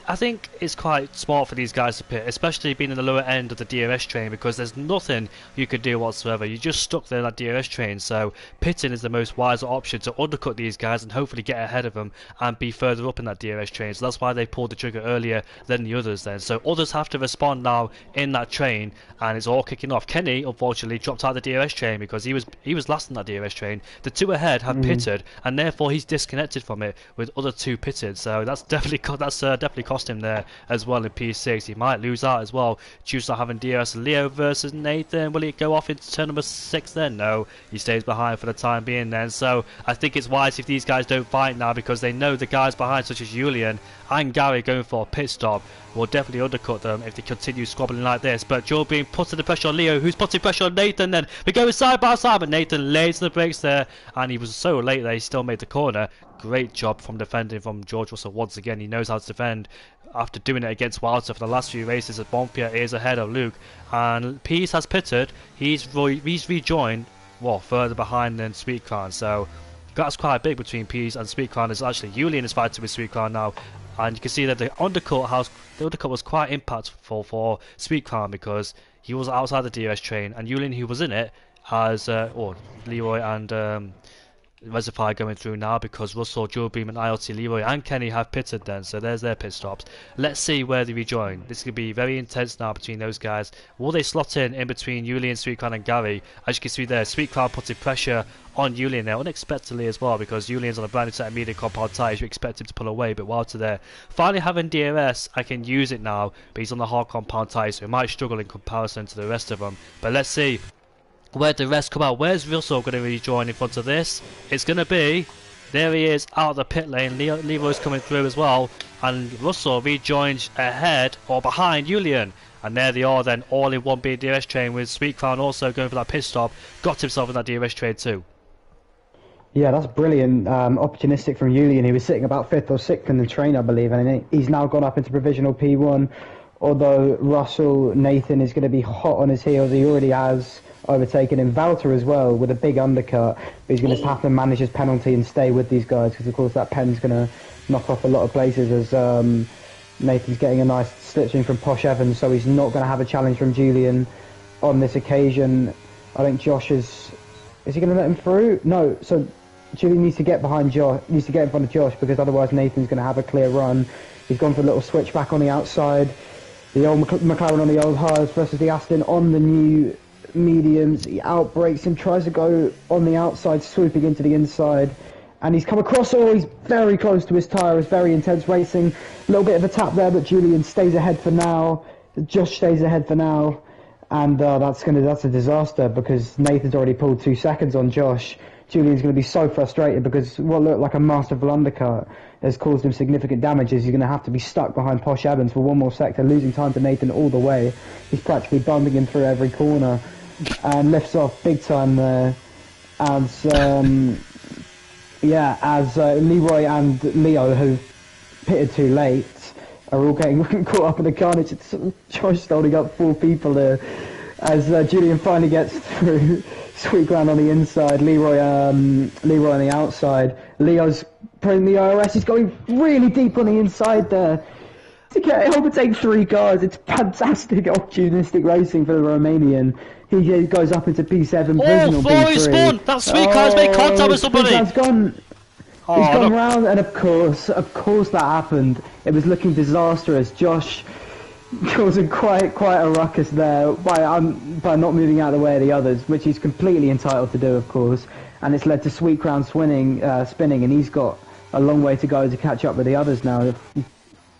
I think it's quite smart for these guys to pit, especially being in the lower end of the DRS train, because there's nothing you could do whatsoever. You're just stuck there in that DRS train, so pitting is the most wiser option to undercut these guys and hopefully get ahead of them and be further up in that DRS train. So that's why they pulled the trigger earlier than the others then. So others have to respond now in that train, and it's all kicking off. Kenny unfortunately dropped out of the DRS train because he was last in that DRS train. The two ahead have pitted, and therefore he's disconnected from it with other two pitted. So that's definitely cost him there as well in P6. He might lose out as well due to not having DRS. Leo versus Nathan. Will he go off into turn number 6 then? No, he stays behind for the time being then. So I think it's wise if these guys don't fight now, because they know the guys behind, such as Julian and Gary, going for a pit stop will definitely undercut them if they continue squabbling like this. But Joe being put under pressure on Leo, who's putting pressure on Nathan then. We're going side by side, but Nathan lays the brakes there, and he was so late that he still made the corner. Great job from defending from George Russell once again. He knows how to defend after doing it against Wilder for the last few races. As Bonpierre is ahead of Luke, and Peace has pitted. He's rejoined, well, further behind than Sweet Crown. So that's quite big between Peace and Sweet Crown. It's actually Julian is fighting with Sweet Crown now, and you can see that the undercut was quite impactful for Sweet Crown because he was outside the DRS train, and Julian, who was in it, has Leroy and Reservoir going through now because Russell, Joe Beam and ILT Leroy and Kenny have pitted then, so there's their pit stops. Let's see where they rejoin. This could be very intense now between those guys. Will they slot in between Julian, Sweet Crown and Gary? As you can see there, Sweet Crown putting pressure on Julian there unexpectedly as well, because Julian's on a brand new set of medium compound tyres. You expect him to pull away, but Wilder there finally having DRS, I can use it now, but he's on the hard compound tyres, so he might struggle in comparison to the rest of them. But let's see where the rest come out. Where's Russell going to rejoin in front of this? It's going to be, there he is out of the pit lane. Leroy's coming through as well, and Russell rejoins ahead or behind Julian, and there they are then, all in one big DRS train, with Sweet Crown also going for that pit stop. Got himself in that DRS train too. Yeah, that's brilliant. Opportunistic from Julian. He was sitting about fifth or sixth in the train, I believe, and he's now gone up into provisional P1. Although Russell Nathan is going to be hot on his heels, he already has overtaken him. Valter as well with a big undercut. But he's going to have to manage his penalty and stay with these guys because, of course, that pen's going to knock off a lot of places as Nathan's getting a nice slipstream from Posh Evans, so he's not going to have a challenge from Julian on this occasion. I think Josh is he going to let him through? No, so Julian needs to get behind Josh, needs to get in front of Josh because otherwise Nathan's going to have a clear run. He's gone for a little switch back on the outside. The old McLaren on the old hards versus the Aston on the new mediums. He outbrakes him, tries to go on the outside, swooping into the inside. And he's come across, he's very close to his tyre. It's very intense racing. A little bit of a tap there, but Julian stays ahead for now. Josh stays ahead for now. And that's a disaster because Nathan's already pulled 2 seconds on Josh. Julian's going to be so frustrated because what looked like a masterful undercut has caused him significant damage as he's going to have to be stuck behind Posh Evans for one more sector, losing time to Nathan all the way. He's practically bumping him through every corner and lifts off big time there. As Leroy and Leo, who pitted too late, are all getting caught up in the carnage. It's Josh holding up 4 people there as Julian finally gets through. Sweet ground on the inside, Leroy on the outside. Leo's putting the IRS. He's going really deep on the inside there to overtake 3 cars. It's fantastic opportunistic racing for the Romanian. He goes up into P7, provisional Flory P3. spun! That sweet car's made contact with somebody! He's gone round, and of course that happened. It was looking disastrous. Josh causing quite a ruckus there by not moving out of the way of the others, which he's completely entitled to do, of course. And it's led to Sweet Crown spinning, and he's got a long way to go to catch up with the others now.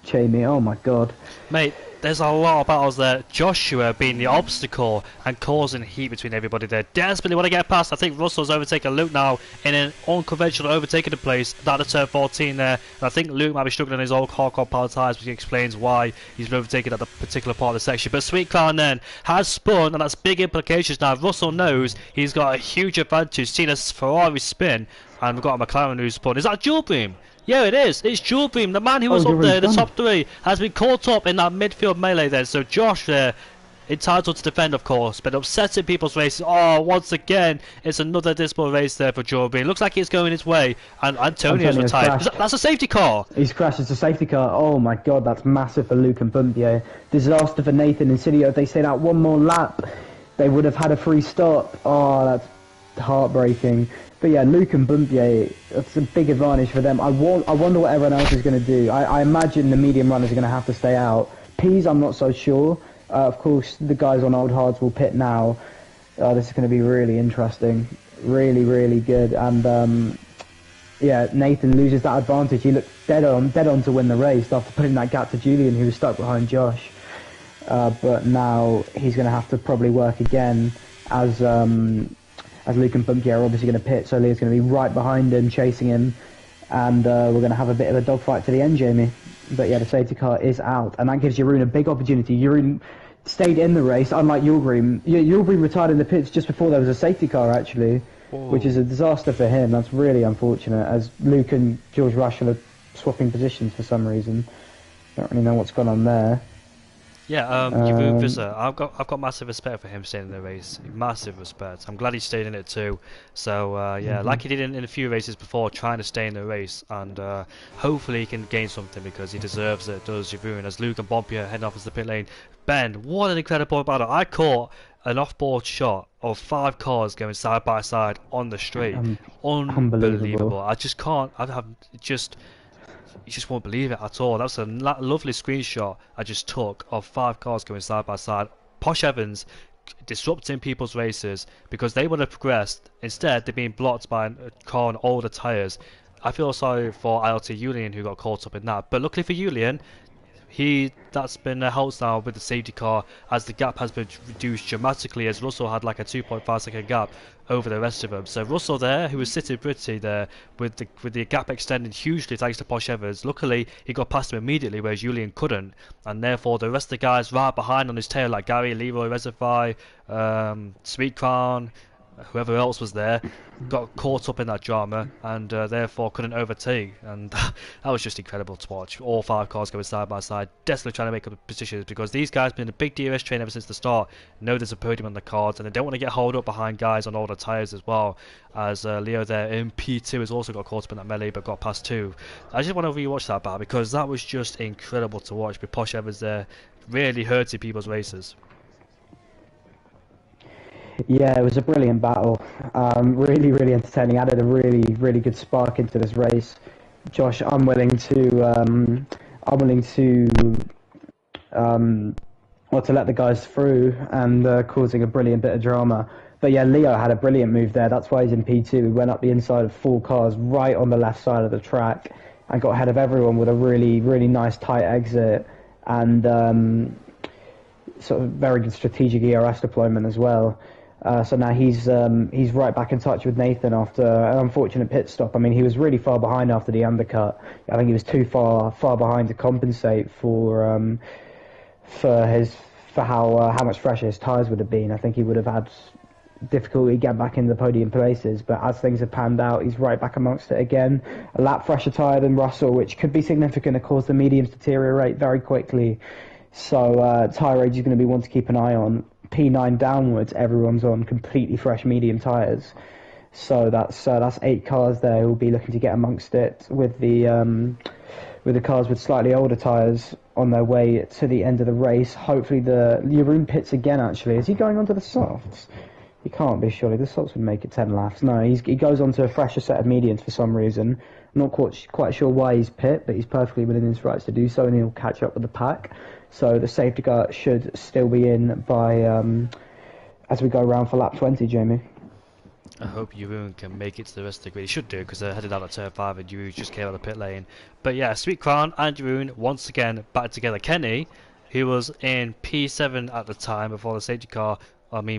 Jamie, oh my god. Mate, there's a lot of battles there. Joshua being the obstacle and causing heat between everybody there. Desperately want to get past. I think Russell's overtaken Luke now in an unconventional overtaking place down to turn 14 there. And I think Luke might be struggling in his old hardcore power tyres, which explains why he's overtaken at the particular part of the section. But Sweet Crown then has spun, and that's big implications now. Russell knows he's got a huge advantage, seeing a Ferrari spin, and we've got a McLaren who's spun. Is that dual beam? Yeah, it is. It's Jewel Beam. The man who was up there in the top 3 has been caught up in that midfield melee there. So Josh there, entitled to defend, of course, but upsetting people's races. Oh, once again, it's another dismal race there for Jewel Beam. Looks like it's going his way, and Antonio's retired. That's a safety car. He's crashed. It's a safety car. Oh my god, that's massive for Luke and Bumpier. Disaster for Nathan and Sidio. If they stayed out one more lap, they would have had a free stop. Oh, that's heartbreaking. But yeah, Luke and Bumpier, that's a big advantage for them. I wonder what everyone else is going to do. I imagine the medium runners are going to have to stay out. P's, I'm not so sure. Of course, the guys on old hards will pit now. This is going to be really interesting. Really, really good. And yeah, Nathan loses that advantage. He looked dead on to win the race after putting that gap to Julian, who was stuck behind Josh. But now he's going to have to probably work again as Luke and Bumpier are obviously going to pit, so Leo's going to be right behind him, chasing him, and we're going to have a bit of a dogfight to the end, Jamie. But yeah, the safety car is out, and that gives Jeroen a big opportunity. Jeroen stayed in the race, unlike Julgrim. Julgrim retired in the pits just before there was a safety car, actually, which is a disaster for him. That's really unfortunate, as Luke and George Russell are swapping positions for some reason. Don't really know what's gone on there. Yeah, Jeroen Visser, I've got massive respect for him staying in the race. Massive respect. I'm glad he stayed in it too. So yeah, like he did in a few races before, trying to stay in the race, and hopefully he can gain something because he deserves it. Does Jeroen, as Luke and Bobby are heading off into the pit lane. Ben, what an incredible battle! I caught an off-board shot of 5 cars going side by side on the straight. Unbelievable. I just can't. You just won't believe it at all. That was a lovely screenshot I just took of 5 cars going side by side. Posh Evans disrupting people's races because they would have progressed. Instead, they're being blocked by a car on older tyres. I feel sorry for ILT Julian, who got caught up in that. But luckily for Julian, that's been helped now with the safety car, as the gap has been reduced dramatically, as Russell had like a 2.5 second gap over the rest of them. So Russell there, who was sitting pretty there with the gap extending hugely thanks to Posh Evans, luckily he got past him immediately, whereas Julian couldn't, and therefore the rest of the guys right behind on his tail, like Gary, Leroy, Reservoir, Sweet Crown, whoever else was there got caught up in that drama and therefore couldn't overtake, and that was just incredible to watch. All 5 cars going side by side, desperately trying to make up positions, because these guys have been in a big DRS train ever since the start, know there's a podium on the cards, and they don't want to get hauled up behind guys on older tyres as well, as Leo there in P2 has also got caught up in that melee but got past 2. I just want to rewatch that battle because that was just incredible to watch, with Posh Evans there really hurting people's races. Yeah, it was a brilliant battle. Really, really entertaining. Added a really, really good spark into this race. Josh, I'm willing to let the guys through, and causing a brilliant bit of drama. But yeah, Leo had a brilliant move there. That's why he's in P2. He went up the inside of 4 cars right on the left side of the track and got ahead of everyone with a really, really nice tight exit, and sort of very good strategic ERS deployment as well. So now he's right back in touch with Nathan after an unfortunate pit stop. I mean, he was really far behind after the undercut. I think he was too far behind to compensate for how much fresher his tyres would have been. I think he would have had difficulty getting back in the podium places. But as things have panned out, he's right back amongst it again. A lap fresher tyre than Russell, which could be significant to cause the mediums to deteriorate very quickly. So tyre age is going to be one to keep an eye on. P9 downwards, everyone's on completely fresh medium tyres. So that's 8 cars there who will be looking to get amongst it, with the cars with slightly older tyres on their way to the end of the race. Hopefully the Jeroen pits again. Actually, is he going onto the softs? He can't be, surely. The softs would make it 10 laps. No, he goes onto a fresher set of mediums for some reason. I'm not quite sure why he's pit, but he's perfectly within his rights to do so, and he'll catch up with the pack. So the safety car should still be in by as we go around for lap 20, Jamie. I hope Jeroen can make it to the rest of the grid. He should do, because they're headed out at turn 5 and Jeroen just came out of the pit lane. But yeah, Sweet Crown and Jeroen once again back together. Kenny, who was in P7 at the time before the safety car,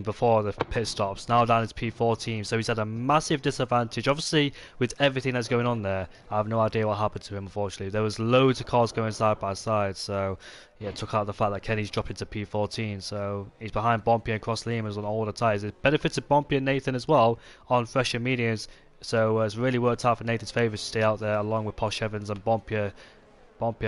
before the pit stops, now down as P14, so he's at a massive disadvantage. Obviously, with everything that's going on there, I have no idea what happened to him, unfortunately. There was loads of cars going side by side, so yeah, it took out the fact that Kenny's dropped into P14, so he's behind Bompier and Cross Limas on all the tyres. It benefited Bompier and Nathan as well on fresher mediums, so it's really worked out for Nathan's favour to stay out there along with Posh Evans and Bompier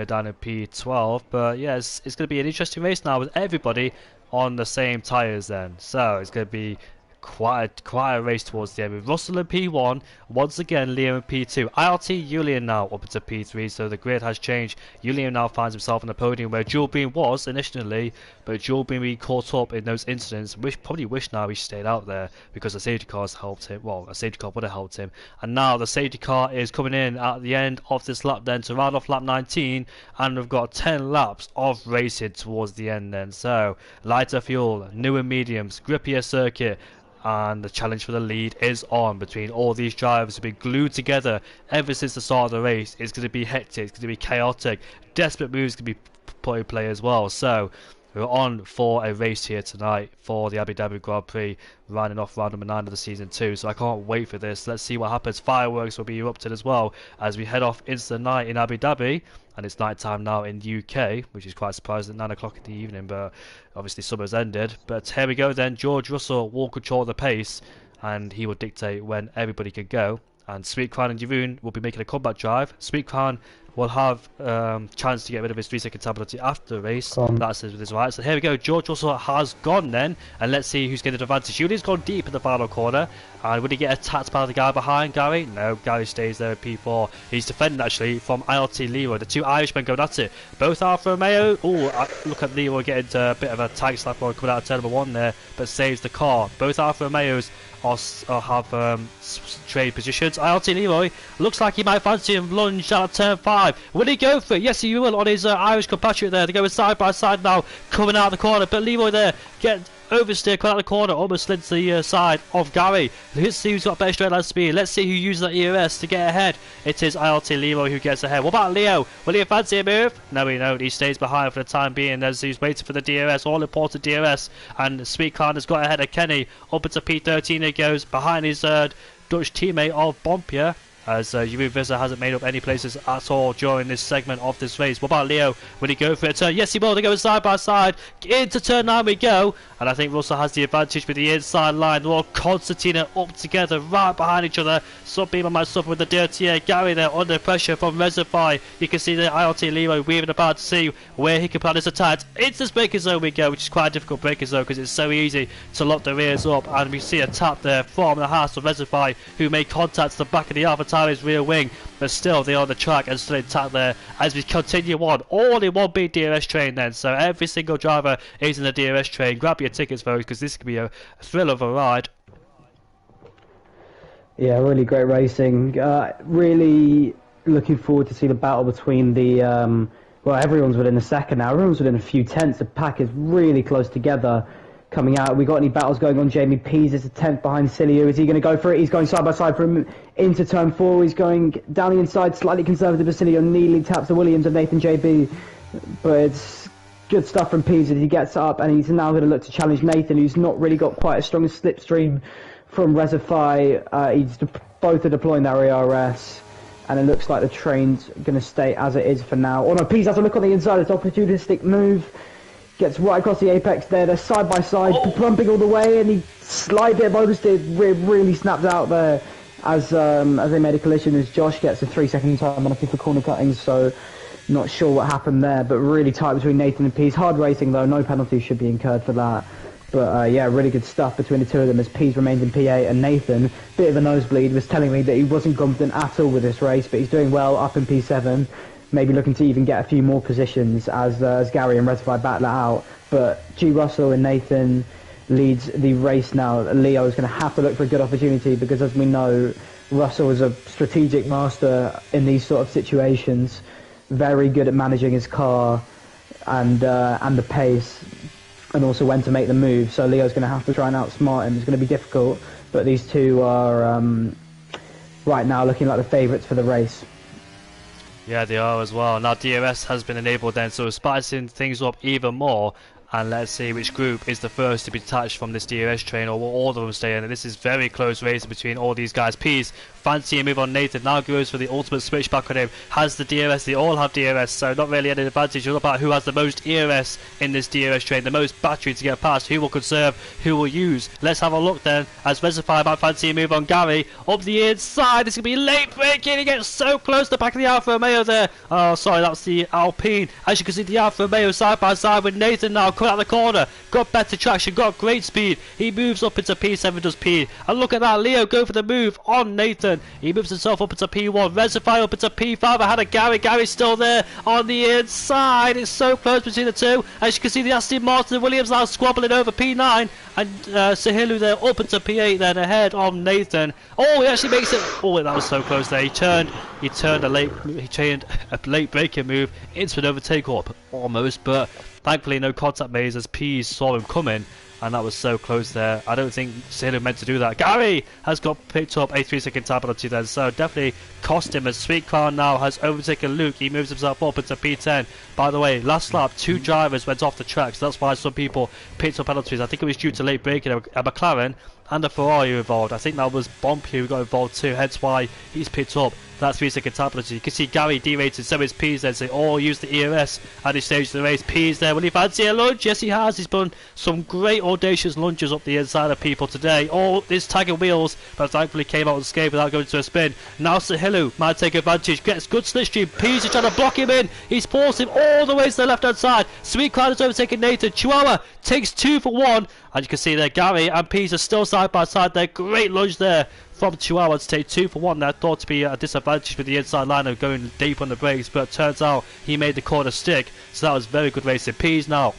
down in P12. But yeah, it's going to be an interesting race now with everybody on the same tyres then. So it's going to be quite a race towards the end, with Russell in P1, once again Leo in P2, IRT Julian now up into P3, so the grid has changed. Julian now finds himself on the podium where Jules Bean was initially, but Jules Bean being caught up in those incidents, probably wish now he stayed out there, because the safety cars helped him. Well, a safety car would have helped him, and now the safety car is coming in at the end of this lap then to round off lap 19, and we've got 10 laps of racing towards the end then. So lighter fuel, newer mediums, grippier circuit, and the challenge for the lead is on between all these drivers who've been glued together ever since the start of the race. It's going to be hectic, it's going to be chaotic, desperate moves can be put in play as well. So we're on for a race here tonight for the Abu Dhabi Grand Prix, rounding off round number 9 of the season 2. So I can't wait for this. Let's see what happens. Fireworks will be erupted as well as we head off into the night in Abu Dhabi. And it's night time now in the UK, which is quite surprising at 9 o'clock in the evening, but obviously summer's ended. But here we go then. George Russell will control the pace, and he will dictate when everybody can go. And Sweet Crown and Jeroen will be making a comeback drive. Sweet Crown will have chance to get rid of his 3-second time penalty after the race. That's with his right. So here we go. George Russell has gone then, and let's see who's getting the advantage. Julian's gone deep in the final corner, and would he get attacked by the guy behind Gary? No, Gary stays there at P4. He's defending actually from ILT Leroy. The two Irishmen going at it. Both Alfa Romeo. Oh, look at Leroy getting a bit of a tag slap on coming out of turn number 1 there, but saves the car. Both Alfa Romeos have trade positions. ILT Leroy looks like he might fancy him lunge out of turn 5. Will he go for it? Yes, he will on his Irish compatriot there. They're going side by side now, coming out of the corner. But Leroy there, get oversteer, coming out of the corner, almost slid to the side of Gary. Let's see who's got better straight line speed. Let's see who uses that ERS to get ahead. It is ILT Leroy who gets ahead. What about Leo? Will he fancy a move? No, he won't. He stays behind for the time being as he's waiting for the DRS, all important DRS. And Sweet Khan has got ahead of Kenny. Up into P13 he goes, behind his Dutch teammate of Bompier. as Yuri Vizza hasn't made up any places at all during this segment of this race. What about Leo? Will he go for a turn? Yes, he will. They go side by side. Into turn 9 we go. And I think Russell has the advantage with the inside line. They're all concertina up together, right behind each other. Sunbeam and myself with the dirty air. Gary there under pressure from Reservoir. You can see the ILT Leo weaving about to see where he can plan his attack. Into this braking zone we go, which is quite a difficult braking zone because it's so easy to lock the rears up. And we see a tap there from the house of Reservoir, who made contact to the back of the Alpha Tauri's rear wing. But still, they're on the track and still intact there as we continue on. All in one big DRS train then. So every single driver is in the DRS train. Grab your tickets, folks, because this could be a thrill of a ride. Yeah, really great racing. Really looking forward to see the battle between the... well, everyone's within a second now. Everyone's within a few tenths. The pack is really close together. Coming out, we got any battles going on? Jamie Pease is a tenth behind Silio. Is he going to go for it? He's going side by side from into turn 4. He's going down the inside, slightly conservative. Silio nearly taps the Williams of Nathan JB, but it's good stuff from Pease as he gets up, and he's now going to look to challenge Nathan, who's not really got quite as strong a slipstream from Reservoir. Both are deploying their ARS, and it looks like the train's going to stay as it is for now. Oh no, Pease has a look on the inside. It's an opportunistic move. Gets right across the apex there. They're side by side, pumping all the way, and he slide bit of oversteer really snapped out there as they made a collision. As Josh gets a 3-second time penalty for corner cuttings, so not sure what happened there, but really tight between Nathan and Pease. Hard racing though, no penalties should be incurred for that. But yeah, really good stuff between the two of them as Pease remains in P8 and Nathan, bit of a nosebleed, was telling me that he wasn't confident at all with this race, but he's doing well up in P7. Maybe looking to even get a few more positions as Gary and Reservoir battle it out. But G. Russell and Nathan leads the race now. Leo is going to have to look for a good opportunity because, as we know, Russell is a strategic master in these sort of situations. Very good at managing his car and the pace, and also when to make the move. So Leo's going to have to try and outsmart him. It's going to be difficult, but these two are right now looking like the favourites for the race. Yeah, they are as well. Now DRS has been enabled then, so spicing things up even more. And let's see which group is the first to be detached from this DRS train, or will all of them stay in. And this is very close race between all these guys. Pease, fancy a move on Nathan, now goes for the ultimate switch back on him. Has the DRS, they all have DRS, so not really any advantage. It's all about who has the most ERS in this DRS train, the most battery to get past, who will conserve, who will use. Let's have a look then, as Reservoir might fancy a move on Gary. Up the inside, it's going to be late braking, he gets so close to the back of the Alfa Romeo there. Oh, sorry, that's the Alpine. As you can see, the Alfa Romeo side by side with Nathan now, coming out the corner, got better traction, got great speed. He moves up into P7, does P, and look at that, Leo go for the move on Nathan. He moves himself up into P1, Reservoir up into P5 ahead of Gary. Gary's still there on the inside. It's so close between the two. As you can see, the Aston Martin Williams now squabbling over P9, and Sahilu there up into P8 then ahead of Nathan. Oh, he actually makes it. Oh, that was so close there. He turned a late braking move into an overtake up almost, but thankfully no contact made as Pease saw him coming, and that was so close there. I don't think Sailor meant to do that. Gary has got picked up a 3-second time penalty then, so definitely cost him as Sweet Crown now has overtaken Luke. He moves himself up into P10. By the way, last lap 2 drivers went off the track, so that's why some people picked up penalties. I think it was due to late braking. A McLaren and a Ferrari involved. I think that was Bompy who got involved too, hence why he's picked up that 3-second time penalty. You can see Gary derated, so is Pease there, so they all use the ERS at this stage of the race. Pease there, will he fancy a lunge? Yes he has. He's done some great audacious lunges up the inside of people today. All his tagging wheels, but thankfully came out unscathed without going to a spin. Now Sahilu might take advantage, gets good slipstream. Pease is trying to block him in. He's forced him all the way to the left hand side. Sweet Cloud has overtaken Nathan. Chihuahua takes 2 for 1. And you can see there, Gary and Pease are still side by side there. Great lunge there from Chihuahua to take 2 for 1 there. Thought to be a disadvantage with the inside line of going deep on the brakes, but turns out he made the corner stick. So that was very good racing. Pease now.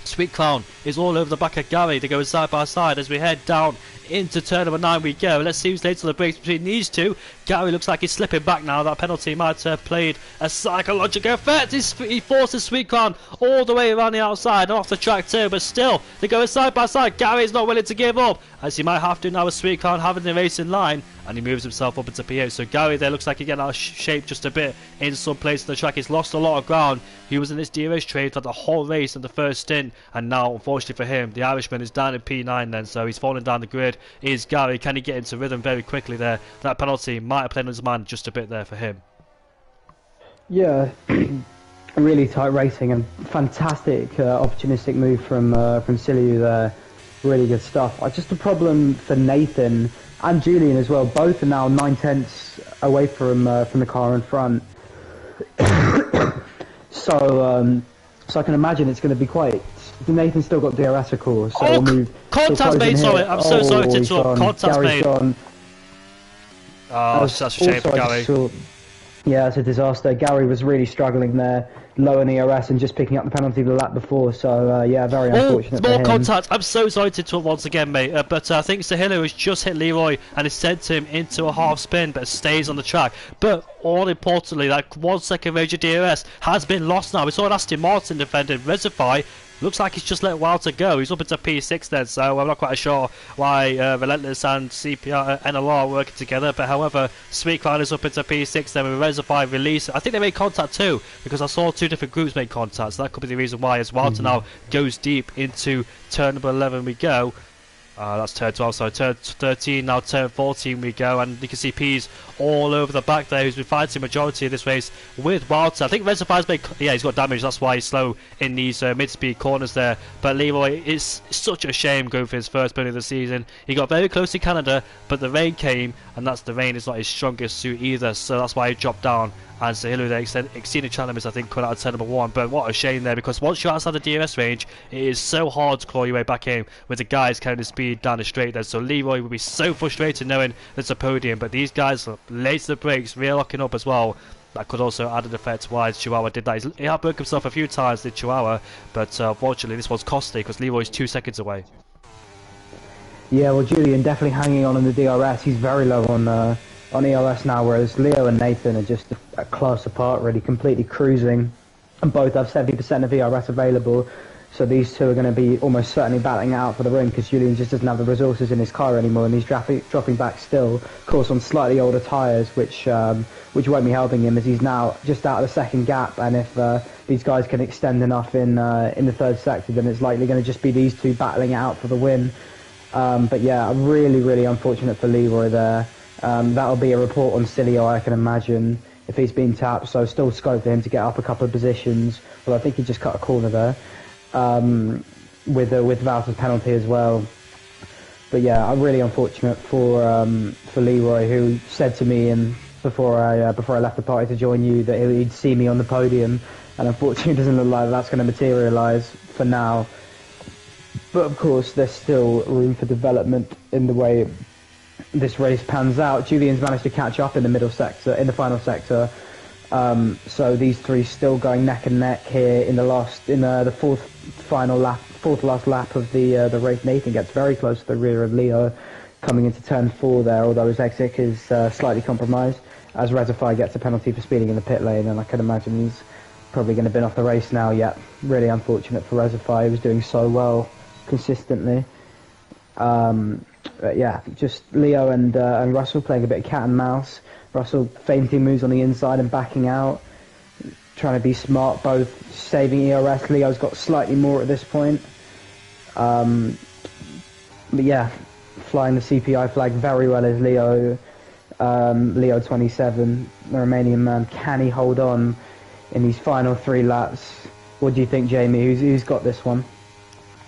Sweet Clown is all over the back of Gary. They go side by side as we head down into turn number 9 we go. Let's see who's later on the brakes between these two. Gary looks like he's slipping back now. That penalty might have played a psychological effect. He forces Sweet Clown all the way around the outside and off the track too, but still they're going side by side. Gary's not willing to give up, as he might have to now with Sweet Clown having the race in line, and he moves himself up into P8. So Gary there looks like he's getting out of shape just a bit in some place on the track. He's lost a lot of ground. He was in this DRS train for the whole race in the first stint, and now unfortunately for him the Irishman is down in P9 then, so he's falling down the grid. Is Gary, can he get into rhythm very quickly there? That penalty might might have played on his mind just a bit there for him. Yeah, really tight racing and fantastic opportunistic move from Siliu there. Really good stuff. Just a problem for Nathan and Julian as well. Both are now 9/10 away from the car in front. So I can imagine it's going to be quite. Nathan's still got DRS, of course. So we'll move. Contact made, sorry. I'm so sorry to interrupt. Contact made. Gone. Oh, that's a shame for Gary. Yeah, it's a disaster. Gary was really struggling there, low in ERS and just picking up the penalty the lap before. So yeah, very unfortunate for him. More contact. I'm so sorry to interrupt once again, mate. But I think Sahilo has just hit Leroy and has sent him into a half spin, but stays on the track. But all importantly, that 1 second range of DRS has been lost now. We saw an Aston Martin defender Reservoir. Looks like he's just let Wilder go. He's up into P6 then, so I'm not quite sure why Relentless and CPR NLR are working together. But however, Sweet Cloud is up into P6 then with Reservoir release. I think they made contact too, because I saw 2 different groups make contact, so that could be the reason why as Wilder now goes deep into turn number 11 we go. That's turn 12, sorry, turn 13, now turn 14 we go, and you can see P's all over the back there, who's been fighting majority of this race with Walter. I think Reservoir's made, yeah, he's got damage, that's why he's slow in these mid-speed corners there. But Leroy, it's such a shame going for his first podium of the season. He got very close to Canada, but the rain came, and the rain is not his strongest suit either, so that's why he dropped down. And Sahilo there exceeding challenges, I think, coming out of turn number 1. But what a shame there, because once you're outside the DRS range, it is so hard to claw your way back in with the guys carrying the speed down the straight there. So Leroy will be so frustrated knowing there's a podium, but these guys are late to the brakes, rear locking up as well. That could also add an effect why Chihuahua did that. He had broke himself a few times, did Chihuahua, but unfortunately this was costly because Leroy's 2 seconds away. Yeah, well, Julian definitely hanging on in the DRS. He's very low on ERS now, whereas Leo and Nathan are just a class apart, really, completely cruising, and both have 70% of ERS available. So these two are going to be almost certainly battling it out for the win, because Julian just doesn't have the resources in his car anymore, and he's dropping back still, of course, on slightly older tyres, which won't be helping him, as he's now just out of the second gap. And if these guys can extend enough in the third sector, then it's likely going to just be these two battling it out for the win. But yeah, really, really unfortunate for Leroy there. That'll be a report on Cilio, I can imagine, if he's been tapped, so still scope for him to get up a couple of positions. Well, I think he just cut a corner there, with Val's penalty as well. But yeah, I'm really unfortunate for Leroy, who said to me before I left the party to join you that he'd see me on the podium, and unfortunately it doesn't look like that's going to materialise for now. But of course, there's still room for development in the way this race pans out. Julian's managed to catch up in the middle sector, in the final sector. So these three still going neck and neck here in the fourth last lap of the race. Nathan gets very close to the rear of Leo, coming into turn 4 there, although his exit is slightly compromised, as Reservoir gets a penalty for speeding in the pit lane, and I can imagine he's probably going to bin off the race now. Yeah, really unfortunate for Reservoir. He was doing so well consistently. But yeah, just Leo and Russell playing a bit of cat and mouse. Russell feinting moves on the inside and backing out, trying to be smart, both saving ERS. Leo's got slightly more at this point. But yeah, flying the CPI flag very well is Leo. Leo 27, the Romanian man. Can he hold on in these final 3 laps? What do you think, Jamie? Who's got this one?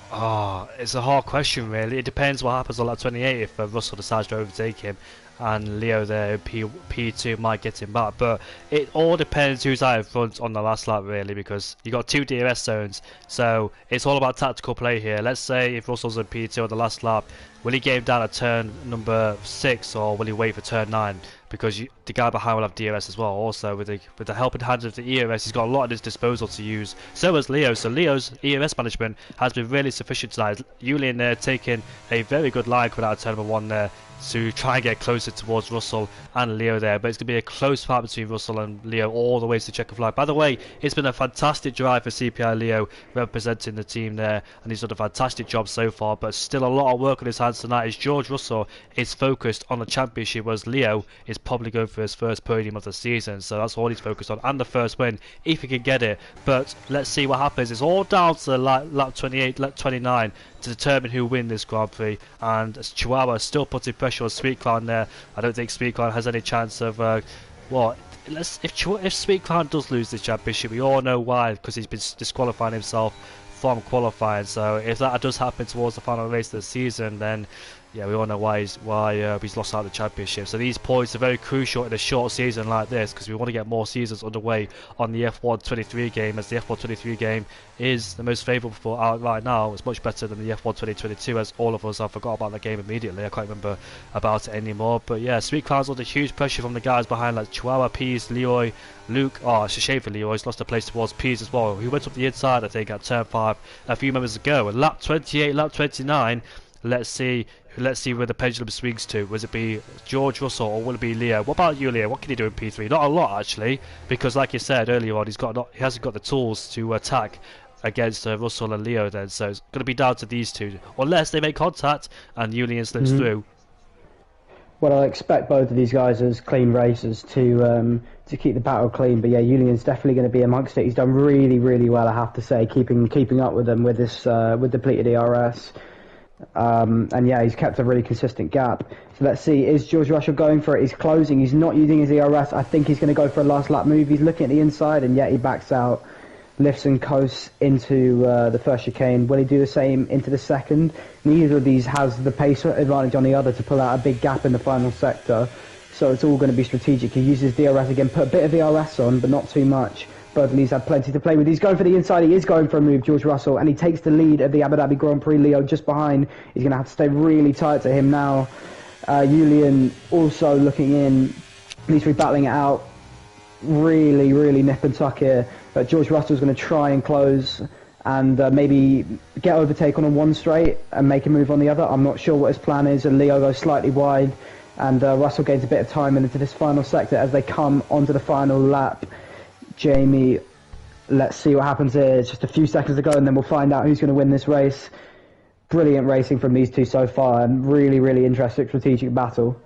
Oh, it's a hard question, really. It depends what happens on lap 28 if Russell decides to overtake him, and Leo there, P2 might get him back. But it all depends who's out in front on the last lap, really, because you got 2 DRS zones, so it's all about tactical play here. Let's say if Russell's in P2 on the last lap, will he get him down at turn number 6, or will he wait for turn 9? Because the guy behind will have DRS as well. Also, with the helping hands of the ERS, he's got a lot at his disposal to use. So has Leo. So Leo's ERS management has been really sufficient tonight. Julian there taking a very good line coming out of turn number 1 there to try and get closer towards Russell and Leo there. But it's going to be a close fight between Russell and Leo all the way to the checker flag. By the way, it's been a fantastic drive for CPI Leo representing the team there, and he's done a fantastic job so far. But still a lot of work on his hands tonight, as George Russell is focused on the championship, whereas Leo is probably going for his first podium of the season. So that's all he's focused on, and the first win if he can get it. But let's see what happens. It's all down to lap 28, lap 29 to determine who wins this Grand Prix, and Chihuahua still putting pressure pressure on Sweet Clown there. I don't think Sweet Clown has any chance of if Sweet Clown does lose this championship, we all know why, because he's been disqualifying himself from qualifying. So if that does happen towards the final race of the season, then yeah, we all know why he's lost out of the championship. So these points are very crucial in a short season like this, because we want to get more seasons underway on the F1 23 game, as the F1 23 game is the most favourable out right now. It's much better than the F1 2022, as all of us have forgot about the game immediately. I can't remember about it anymore. But yeah, Sweet Clown's under huge pressure from the guys behind, like Chihuahua, Pease, Leroy, Luke. Oh, it's a shame for Leroy. He's lost a place towards Pease as well. He went up the inside, I think, at turn 5 a few moments ago. And lap 28, lap 29. Let's see where the pendulum swings to. Will it be George Russell or will it be Leo? What about you, Leo? What can he do in P3? Not a lot, actually, because like you said earlier on, he hasn't got the tools to attack against Russell and Leo then. So it's going to be down to these two, unless they make contact and Julian slips through. Well, I expect both of these guys as clean racers to keep the battle clean. But yeah, Julian's definitely going to be amongst it. He's done really, really well, I have to say, keeping up with them with this with depleted ERS. And yeah, he's kept a really consistent gap. So let's see, is George Russell going for it? He's closing, he's not using his ERS. I think he's going to go for a last lap move. He's looking at the inside, and yet he backs out, lifts and coasts into the first chicane. Will he do the same into the second? Neither of these has the pace advantage on the other to pull out a big gap in the final sector, so it's all going to be strategic. He uses DRS again, put a bit of ERS on, but not too much. Both of these have plenty to play with. He's going for the inside. He is going for a move, George Russell, and he takes the lead of the Abu Dhabi Grand Prix. Leo just behind. He's going to have to stay really tight to him now. Julian also looking in. Needs to be battling it out. Really, really nip and tuck here. George Russell's going to try and close and maybe get overtake on one straight and make a move on the other. I'm not sure what his plan is, and Leo goes slightly wide, and Russell gains a bit of time into this final sector as they come onto the final lap. Jamie, let's see what happens here. It's just a few seconds to go, and then we'll find out who's going to win this race. Brilliant racing from these two so far, and really, really interesting strategic battle.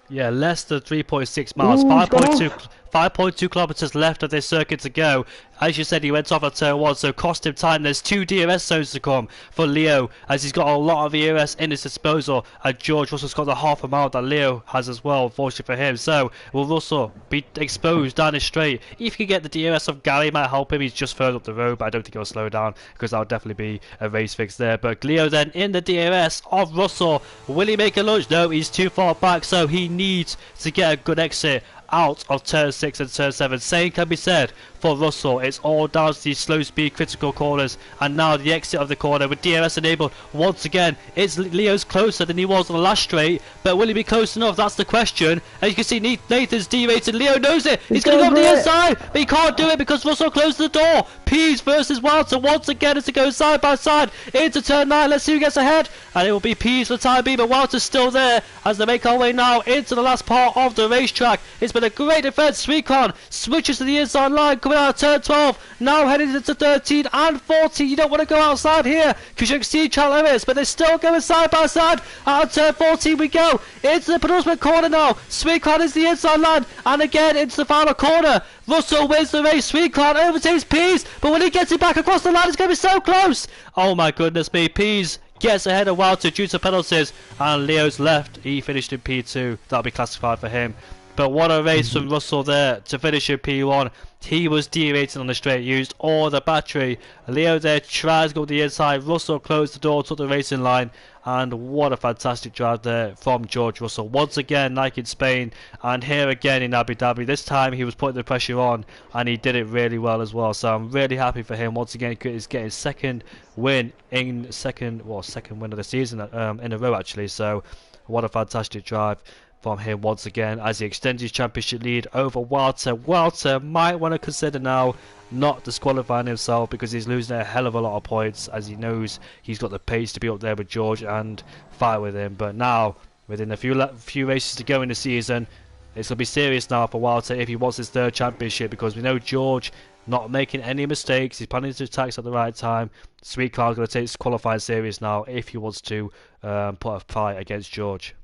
Yeah, less than 3.6 miles, 5.2 kilometers left of this circuit to go. As you said, he went off at turn 1, so cost him time. There's 2 DRS zones to come for Leo, as he's got a lot of ERS in his disposal, and George Russell's got the half a mile that Leo has as well, unfortunately for him. So will Russell be exposed down the straight? If he can get the DRS of Gary, might help him. He's just further up the road, but I don't think he'll slow down, because that'll definitely be a race fix there. But Leo then in the DRS of Russell. Will he make a lunge? No, he's too far back, so he needs to get a good exit out of turn 6 and turn 7. Same can be said for Russell. It's all down to these slow speed critical corners, and now the exit of the corner with DRS enabled. Once again, it's Leo's closer than he was on the last straight, but will he be close enough? That's the question. As you can see, Nathan's derated. Leo knows it. He's going to go up the inside, but he can't do it because Russell closed the door. Pease versus Walter once again as to go side by side into turn 9. Let's see who gets ahead, and it will be Pease for the time being, but Walter's still there as they make our way now into the last part of the racetrack. It's been a great defense. Sweetcon switches to the inside line coming out of turn 12, now heading into 13 and 14. You don't want to go outside here because you exceed track limits, but they're still going side by side. Out of turn 14 we go into the penultimate corner now. Sweetcon is the inside line, and again into the final corner. Russell wins the race. Sweetcon overtakes Pease, but when he gets it back across the line, it's going to be so close. Oh my goodness me. Pease gets ahead of Walter due to penalties, and Leo's left. He finished in P2. That'll be classified for him. But what a race from Russell there to finish in P1. He was derating on the straight, used all the battery. Leo there tries to go to the inside. Russell closed the door, took the racing line, and what a fantastic drive there from George Russell. Once again, like in Spain, and here again in Abu Dhabi. This time he was putting the pressure on, and he did it really well as well. So I'm really happy for him. Once again, he's getting his second win in second win of the season in a row actually. So what a fantastic drive from him once again as he extends his championship lead over Walter. Walter might want to consider now not disqualifying himself, because he's losing a hell of a lot of points, as he knows he's got the pace to be up there with George and fight with him. But now, within a few races to go in the season, it's going to be serious now for Walter if he wants his 3rd championship, because we know George not making any mistakes. He's planning to attacks at the right time. Sweet Cloud's going to take his qualifying serious now if he wants to put a fight against George.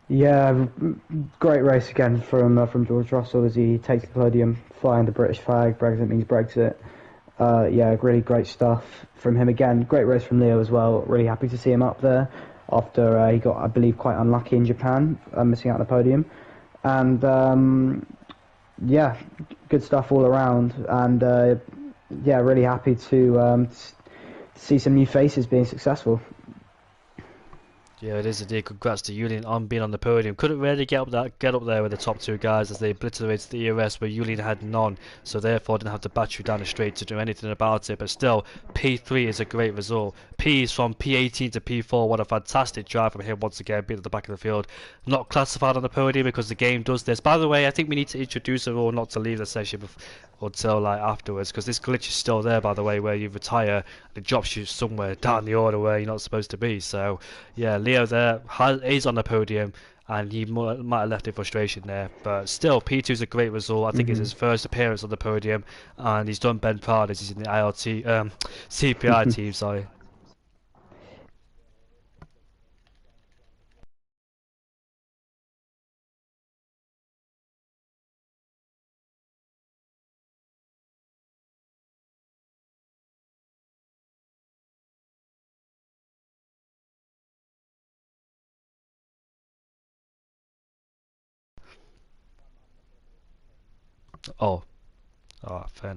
Yeah, great race again from George Russell as he takes the podium, flying the British flag. Brexit means Brexit. Yeah, really great stuff from him again. Great race from Leo as well. Really happy to see him up there. after he got, I believe, quite unlucky in Japan, missing out on the podium. And yeah, good stuff all around. And yeah, really happy to see some new faces being successful. Yeah, it is indeed. Congrats to Julian on being on the podium. Couldn't really get up there with the top two guys as they obliterated the ERS where Julian had none, so therefore didn't have to battery down the straight to do anything about it. But still, P3 is a great result. P is from P18 to P4. What a fantastic drive from him once again, being at the back of the field. Not classified on the podium because the game does this. By the way, I think we need to introduce a rule not to leave the session until like afterwards, because this glitch is still there, by the way, where you retire and it drops you somewhere down the order where you're not supposed to be. So yeah, Leo there is on the podium, and he might have left in frustration there, but still P2 is a great result. I think it's his first appearance on the podium, and he's done Ben proud as he's in the ILT CPI team. Sorry. Oh, oh, fair.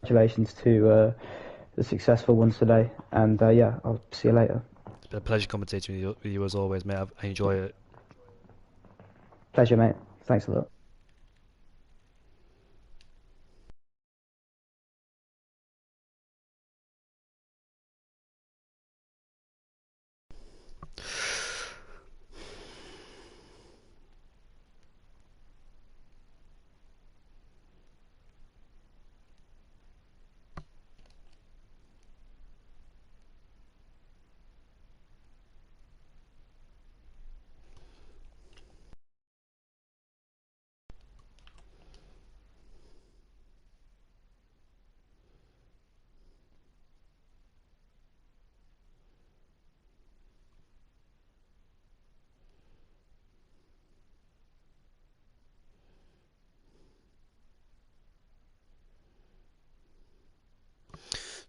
Congratulations to the successful ones today. And yeah, I'll see you later. It's been a pleasure commentating with you as always, mate. I enjoy it. Pleasure, mate. Thanks a lot.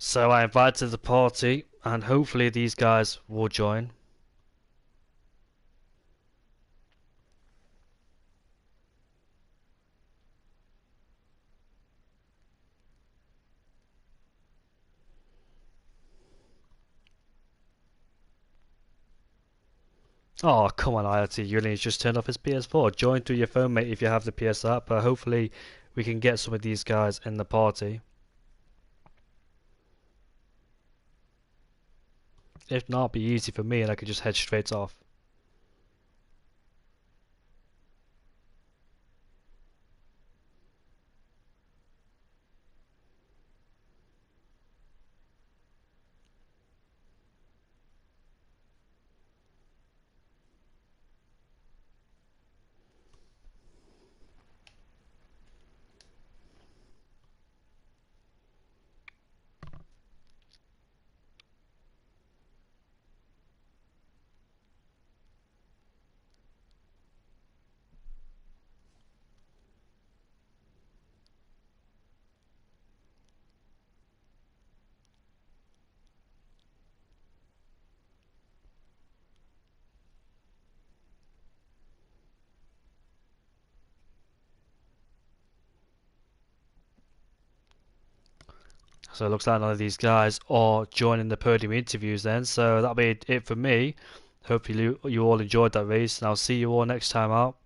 So I invited the party, and hopefully these guys will join. Oh, come on, IoT. Julian's just turned off his PS4. Join through your phone, mate, if you have the PS app. But hopefully we can get some of these guys in the party. If not, it'd be easy for me and I could just head straight off. So it looks like none of these guys are joining the podium interviews then. So that'll be it for me. Hopefully you all enjoyed that race, and I'll see you all next time out.